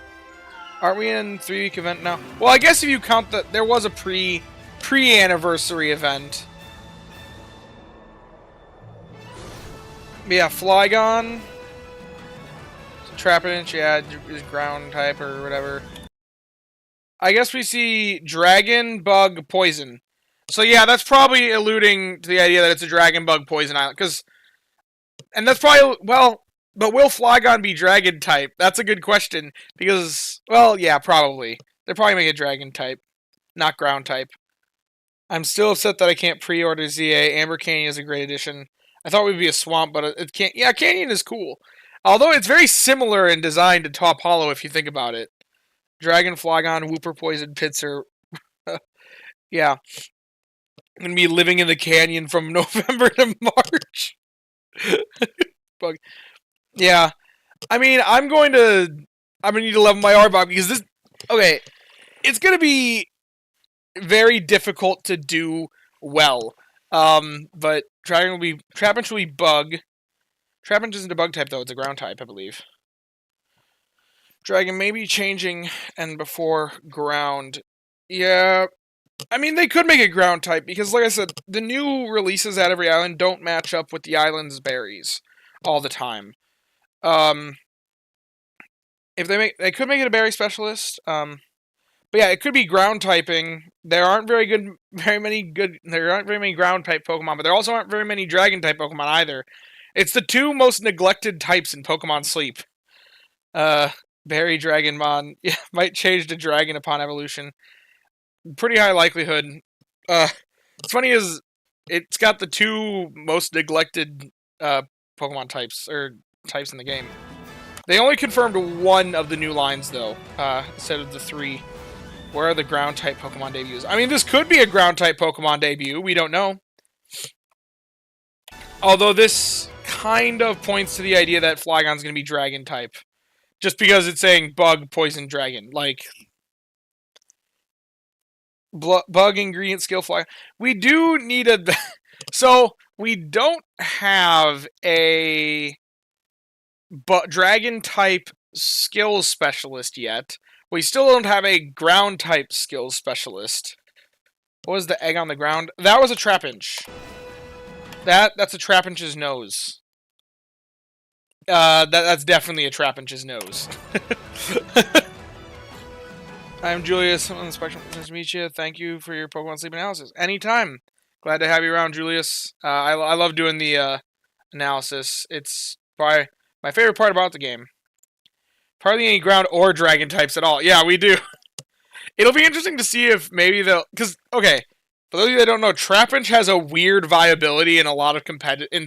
Aren't we in 3-week event now? Well, I guess if you count that there was a pre-anniversary event. Yeah, Flygon. Trapinch, yeah, is ground type or whatever. I guess we see Dragon, Bug, Poison. So yeah, that's probably alluding to the idea that it's a Dragon, Bug, Poison Island. And that's probably, well... But will Flygon be Dragon type? That's a good question. Because, well, yeah, probably. They'll probably make it Dragon type, not Ground type. I'm still upset that I can't pre-order ZA. Amber Canyon is a great addition. I thought it would be a swamp, but it can't. Yeah, Canyon is cool. Although it's very similar in design to Top Hollow if you think about it. Dragon, Flygon, Wooper, Poison, Pinsir. Yeah. I'm going to be living in the canyon from November to March. Bug. Yeah, I mean, I'm gonna need to level my Arbok because this, okay, it's gonna be very difficult to do well. But Trapinch will be Bug. Trapinch isn't a Bug type though; it's a Ground type, I believe. Dragon may be changing and before Ground. Yeah, I mean they could make it Ground type because, like I said, the new releases at every island don't match up with the island's berries all the time. If they could make it a berry specialist. But yeah, it could be ground typing. There aren't very many ground type Pokemon, but there also aren't very many dragon type Pokemon either. It's the two most neglected types in Pokemon Sleep. Berry Dragonmon, yeah, might change to dragon upon evolution. Pretty high likelihood. What's funny is it's got the two most neglected Pokemon types or types in the game. They only confirmed one of the new lines though, instead of the 3. Where are the ground type Pokemon debuts? I mean, this could be a ground type Pokemon debut. We don't know. Although this kind of points to the idea that Flygon's going to be dragon type. Just because it's saying bug, poison, dragon. Like, bug, ingredient, skill, fly. We do need a... So, we don't have a dragon type skills specialist yet. We still don't have a ground type skills specialist. What was the egg on the ground? That was a Trapinch. That's a Trapinch's nose. That's definitely a Trapinch's nose. I'm Julius on the Spectrum. Nice to meet you. Thank you for your Pokemon Sleep analysis. Anytime. Glad to have you around, Julius. I love doing the analysis. It's probably my favorite part about the game. Hardly any ground or dragon types at all. Yeah, we do. It'll be interesting to see if maybe they'll... Because, okay, for those of you that don't know, Trapinch has a weird viability in a lot of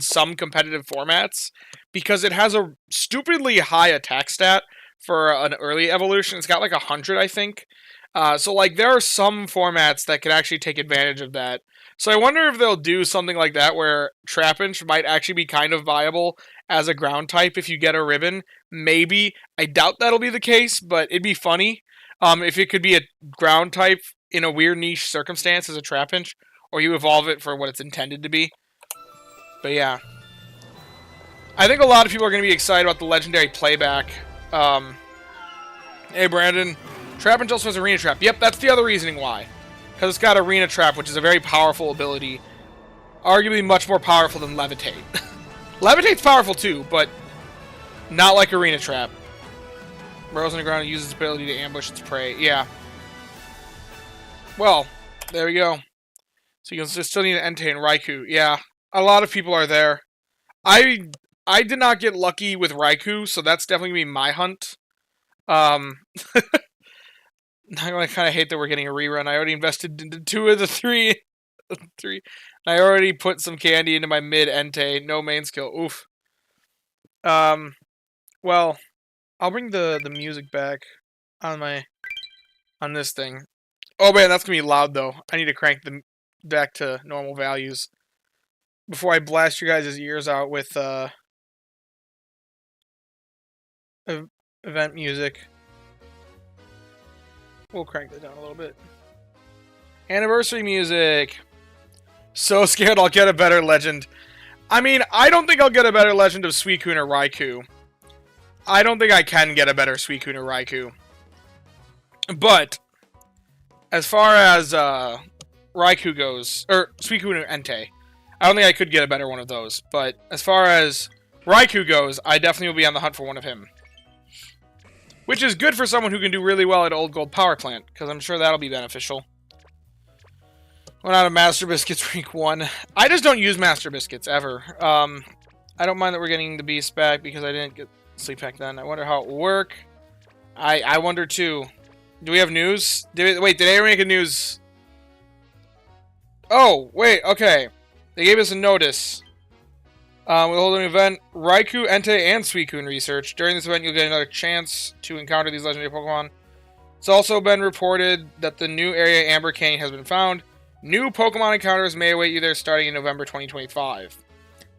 some competitive formats because it has a stupidly high attack stat for an early evolution. It's got like 100, I think. So like there are some formats that can actually take advantage of that. So I wonder if they'll do something like that where Trapinch might actually be kind of viable as a ground type if you get a ribbon. Maybe. I doubt that'll be the case, but it'd be funny if it could be a ground type in a weird niche circumstance as a Trapinch, or you evolve it for what it's intended to be. But yeah. I think a lot of people are going to be excited about the legendary playback. Hey Brandon, Trapinch also has Arena Trap. Yep, that's the other reasoning why. Because it's got Arena Trap, which is a very powerful ability. Arguably much more powerful than Levitate. Levitate's powerful too, but not like Arena Trap. Burrows on the ground and uses its ability to ambush its prey. Yeah. Well, there we go. So you can still need an Entei and Raikou. Yeah, a lot of people are there. I did not get lucky with Raikou, so that's definitely going to be my hunt. I kind of hate that we're getting a rerun. I already invested into 2 of the 3. I already put some candy into my mid Entei. No main skill. Oof. Well, I'll bring the music back on this thing. Oh man, that's gonna be loud though. I need to crank them back to normal values before I blast you guys' ears out with event music. We'll crank that down a little bit. Anniversary music. So scared I'll get a better legend. I mean, I don't think I'll get a better legend of Suicune or Raikou. I don't think I can get a better Suicune or Raikou. But as far as Raikou goes, or Suicune or Entei, I don't think I could get a better one of those. But as far as Raikou goes, I definitely will be on the hunt for one of him. Which is good for someone who can do really well at Old Gold Power Plant, because I'm sure that'll be beneficial. Went out of Master Biscuits week 1. I just don't use Master Biscuits, ever. I don't mind that we're getting the Beast back, because I didn't get Sleep Pack then. I wonder how it will work. I wonder too. Do we have news? Wait, did anyone make a news? Oh, wait, okay. They gave us a notice. We'll hold an event, Raikou, Entei, and Suicune research. During this event, you'll get another chance to encounter these legendary Pokemon. It's also been reported that the new area Amber Canyon has been found. New Pokemon encounters may await you there starting in November 2025.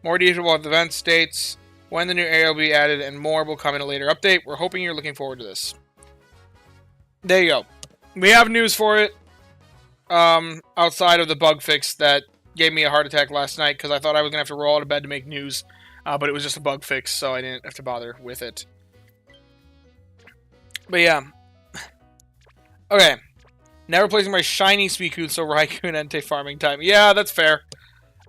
More detail about the event states, when the new area will be added, and more will come in a later update. We're hoping you're looking forward to this. There you go. We have news for it. Outside of the bug fix that gave me a heart attack last night because I thought I was going to have to roll out of bed to make news. But it was just a bug fix, so I didn't have to bother with it. But yeah. Okay. Now replacing my shiny Suicune, so Raikou and Entei farming time. Yeah, that's fair.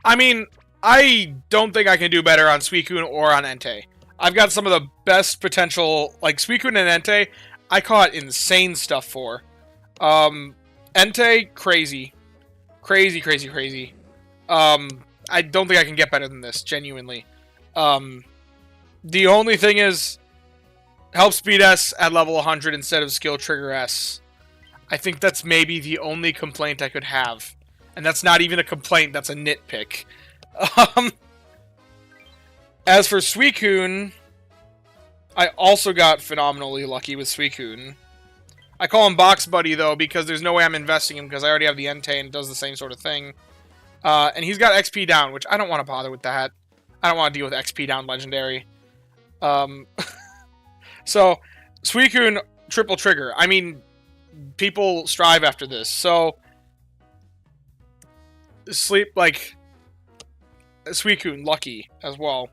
I mean, I don't think I can do better on Suicune or on Entei. I've got some of the best potential, like Suicune and Entei, I caught insane stuff for. Entei, crazy. Crazy, crazy, crazy. I don't think I can get better than this, genuinely. The only thing is, help speed S at level 100 instead of skill trigger S. I think that's maybe the only complaint I could have. And that's not even a complaint, that's a nitpick. As for Suicune, I also got phenomenally lucky with Suicune. I call him Box Buddy, though, because there's no way I'm investing him, because I already have the Entei and it does the same sort of thing. And he's got XP down, which I don't want to bother with that. I don't want to deal with XP down Legendary. So, Suicune, triple trigger. I mean, people strive after this. So, Suicune, lucky as well.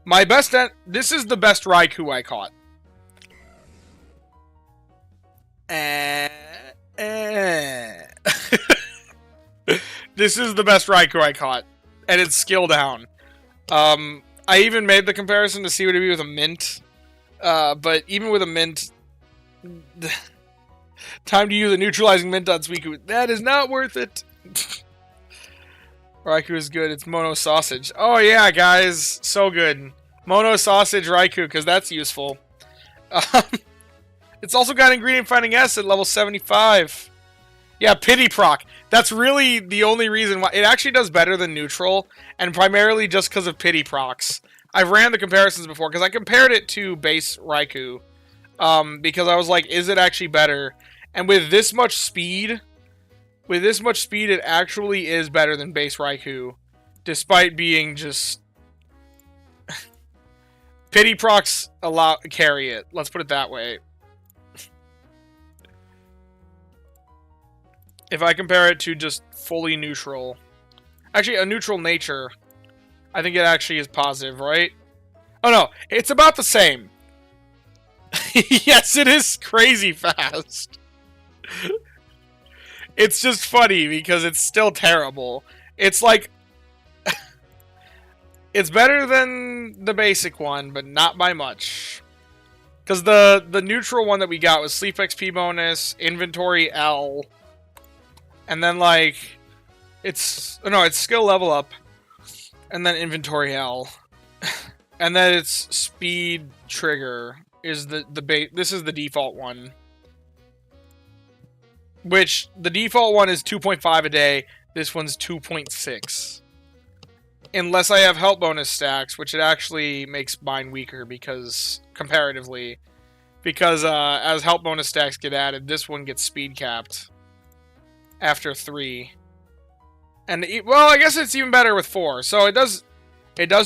My best... This is the best Raikou I caught. This is the best Raikou I caught. And it's skill down. I even made the comparison to see what it'd be with a mint. But even with a mint... time to use a neutralizing mint on Suicune. That is not worth it. Raikou is good. It's Mono Sausage. Oh yeah, guys. So good. Mono Sausage Raikou, because that's useful. It's also got Ingredient Finding S at level 75. Yeah, Pity Proc. That's really the only reason why. It actually does better than Neutral, and primarily just because of Pity Procs. I've ran the comparisons before, because I compared it to base Raikou. Because I was like, is it actually better? And with this much speed... it actually is better than base Raikou, despite being just... Pity Procs carry it. Let's put it that way. If I compare it to just fully neutral... Actually, a neutral nature, I think it actually is positive, right? Oh no, it's about the same. Yes, it is crazy fast. It's just funny because it's still terrible. It's like... it's better than the basic one, but not by much. Because the neutral one that we got was Sleep XP bonus, Inventory L, and then like... it's skill level up, and then Inventory L. And then it's Speed Trigger is this is the default one. Which, the default one is 2.5 a day, this one's 2.6. Unless I have health bonus stacks, which it actually makes mine weaker, because, comparatively. Because, as health bonus stacks get added, this one gets speed capped. After 3. And, well, I guess it's even better with 4, so it does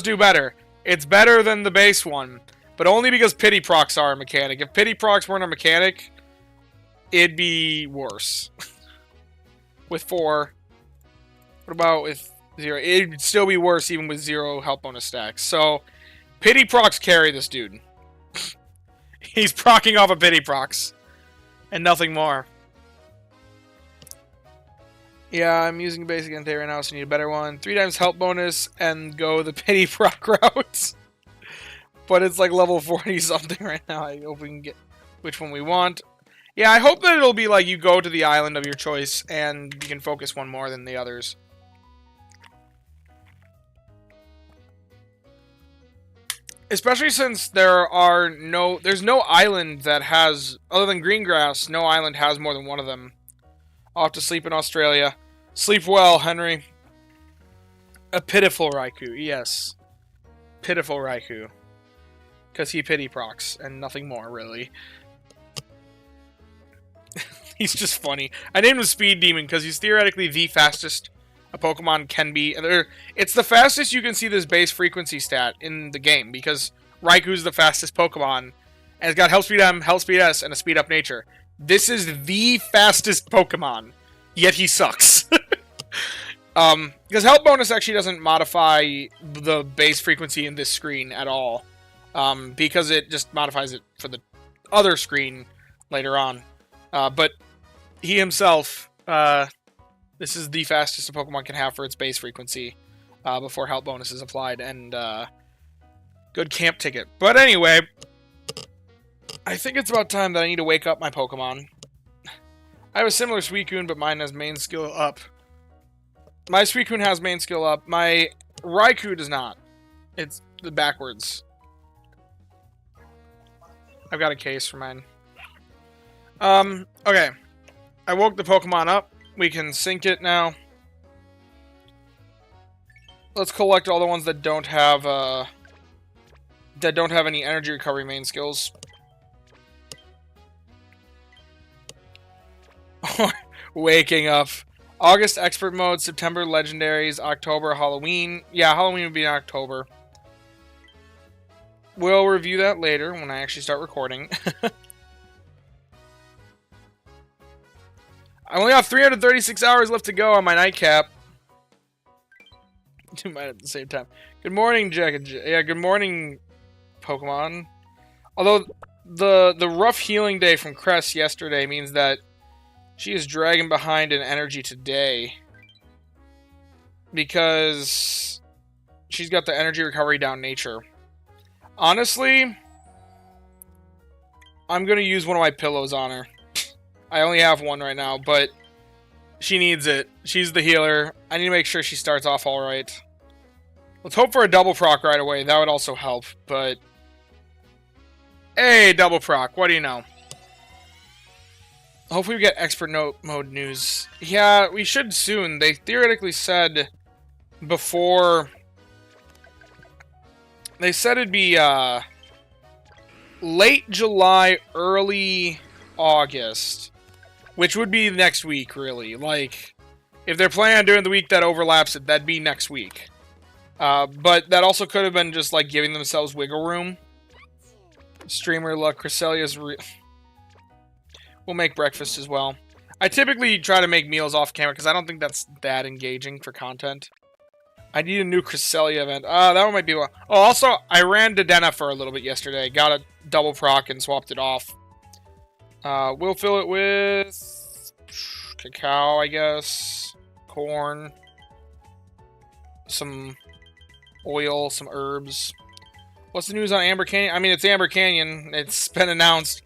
do better. It's better than the base one, but only because Pity Procs are a mechanic. If Pity Procs weren't a mechanic... it'd be worse. With 4. What about with 0? It'd still be worse even with 0 health bonus stacks. So, Pity Procs carry this dude. He's procking off of Pity Procs. And nothing more. Yeah, I'm using basic Entei right now, so I need a better one. 3 times health bonus and go the Pity Proc route. But it's like level 40 something right now. I hope we can get which one we want. Yeah, I hope that it'll be like you go to the island of your choice and you can focus one more than the others. Especially since there's no island that has, other than Greengrass, no island has more than one of them. I'll have to sleep in Australia. Sleep well, Henry. A pitiful Raikou, yes. Pitiful Raikou. Because he pity procs, and nothing more, really. He's just funny. I named him Speed Demon because he's theoretically the fastest a Pokemon can be. It's the fastest you can see this base frequency stat in the game, because Raikou's the fastest Pokemon, and it's got Health Speed M, Health Speed S, and a Speed Up nature. This is the fastest Pokemon, yet he sucks. Because Health Bonus actually doesn't modify the base frequency in this screen at all, because it just modifies it for the other screen later on. But he himself, this is the fastest a Pokemon can have for its base frequency before Health Bonus is applied, and good camp ticket. But anyway, I think it's about time that I need to wake up my Pokemon. I have a similar Suicune, but mine has main skill up. My Suicune has main skill up. My Raikou does not. It's the backwards. I've got a case for mine. Okay. I woke the Pokemon up. We can sync it now. Let's collect all the ones that don't have, that don't have any energy recovery main skills. Waking up. August expert mode, September legendaries, October Halloween. Yeah, Halloween would be in October. We'll review that later when I actually start recording. I only have 336 hours left to go on my nightcap. Do mine at the same time. Good morning, Jack. Yeah, good morning, Pokemon. Although the rough healing day from Cress yesterday means that she is dragging behind in energy today. Because she's got the energy recovery down nature. Honestly, I'm going to use one of my pillows on her. I only have one right now, but she needs it. She's the healer. I need to make sure she starts off alright. Let's hope for a double proc right away. That would also help, but... Hey, double proc. What do you know? Hopefully we get expert mode news. Yeah, we should soon. They theoretically said before... They said it'd be late July, early August. Which would be next week, really. Like, if they're planning on doing the week that overlaps it, that'd be next week. But that also could have been just, like, giving themselves wiggle room. Streamer luck, Cresselia's we'll make breakfast as well. I typically try to make meals off camera because I don't think that's that engaging for content. I need a new Cresselia event. That one might be well. Oh, also, I ran Dedenne for a little bit yesterday. Got a double proc and swapped it off. We'll fill it with cacao, I guess. Corn. Some oil, some herbs. What's the news on Amber Canyon? I mean, it's Amber Canyon. It's been announced.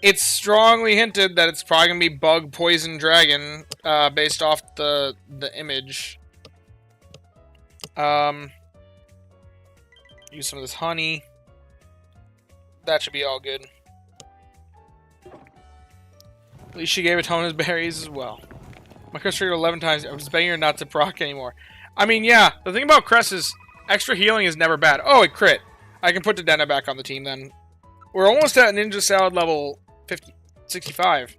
It's strongly hinted that it's probably going to be Bug Poison Dragon, based off the image. Use some of this honey. That should be all good. At least she gave Atona's berries as well. My Crest triggered 11 times. I was begging her not to proc anymore. I mean, yeah. The thing about Crest is extra healing is never bad. Oh, it crit. I can put Dedenne back on the team then. We're almost at Ninja Salad level 65.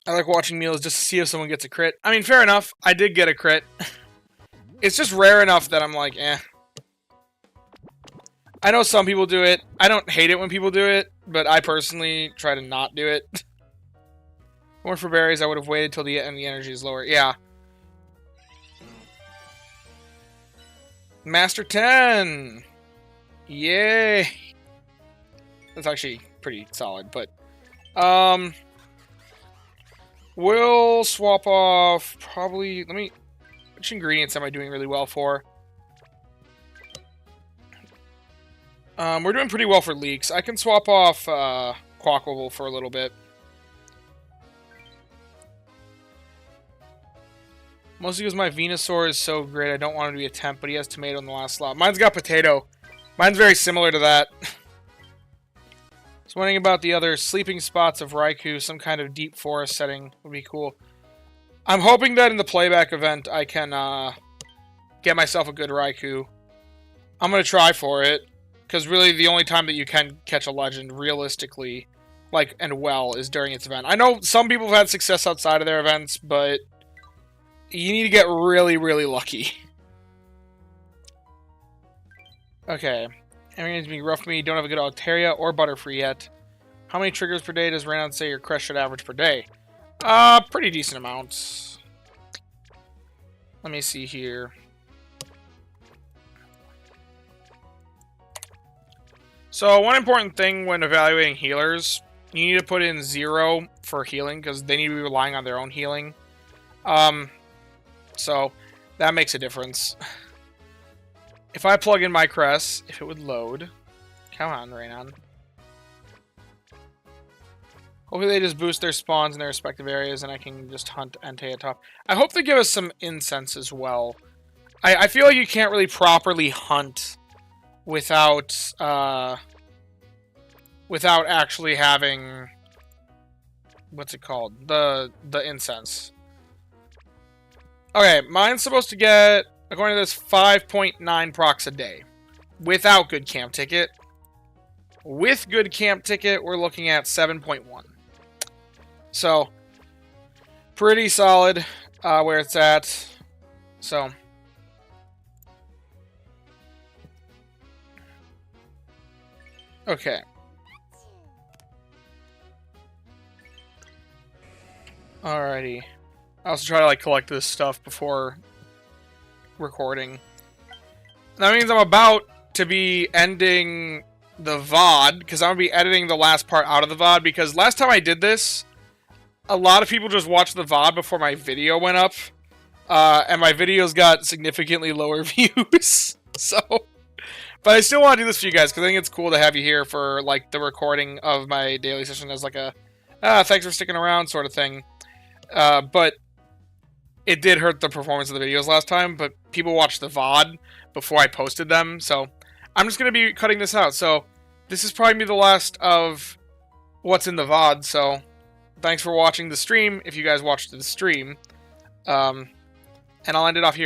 I like watching meals just to see if someone gets a crit. I mean, fair enough. I did get a crit. It's just rare enough that I'm like, eh. I know some people do it. I don't hate it when people do it, but I personally try to not do it. More for berries, I would have waited till the end the energy is lower. Yeah. Master 10! Yay! That's actually pretty solid, but... We'll swap off probably... Let me... Which ingredients am I doing really well for? We're doing pretty well for leaks. I can swap off Quackable for a little bit. Mostly because my Venusaur is so great, I don't want him to be a temp, but he has tomato in the last slot. Mine's got potato. Mine's very similar to that. Just wondering about the other sleeping spots of Raikou. Some kind of deep forest setting would be cool. I'm hoping that in the playback event I can get myself a good Raikou. I'm going to try for it. Because really the only time that you can catch a legend realistically, like, and well, is during its event. I know some people have had success outside of their events, but you need to get really, really lucky. Okay. Everything's being rough for me. Don't have a good Altaria or Butterfree yet. How many triggers per day does Raynon say your Crest should average per day? Pretty decent amounts. Let me see here. So, one important thing when evaluating healers, you need to put in 0 for healing, because they need to be relying on their own healing. So, that makes a difference. If I plug in my Crest, if it would load... Come on, Raynon. Hopefully they just boost their spawns in their respective areas, and I can just hunt Entei atop. I hope they give us some incense as well. I feel like you can't really properly hunt without actually having, what's it called? The incense. Okay, mine's supposed to get, according to this, 5.9 procs a day. without good camp ticket. With good camp ticket, we're looking at 7.1. So, pretty solid where it's at. So, okay. Alrighty. I also try to like collect this stuff before recording. That means I'm about to be ending the VOD, because I'm going to be editing the last part out of the VOD, because last time I did this, a lot of people just watched the VOD before my video went up, and my videos got significantly lower views, so... But I still want to do this for you guys, because I think it's cool to have you here for, like, the recording of my daily session as, like, a, thanks for sticking around sort of thing. But it did hurt the performance of the videos last time, but people watched the VOD before I posted them, so I'm just going to be cutting this out. So this is probably the last of what's in the VOD, so thanks for watching the stream, if you guys watched the stream. And I'll end it off here.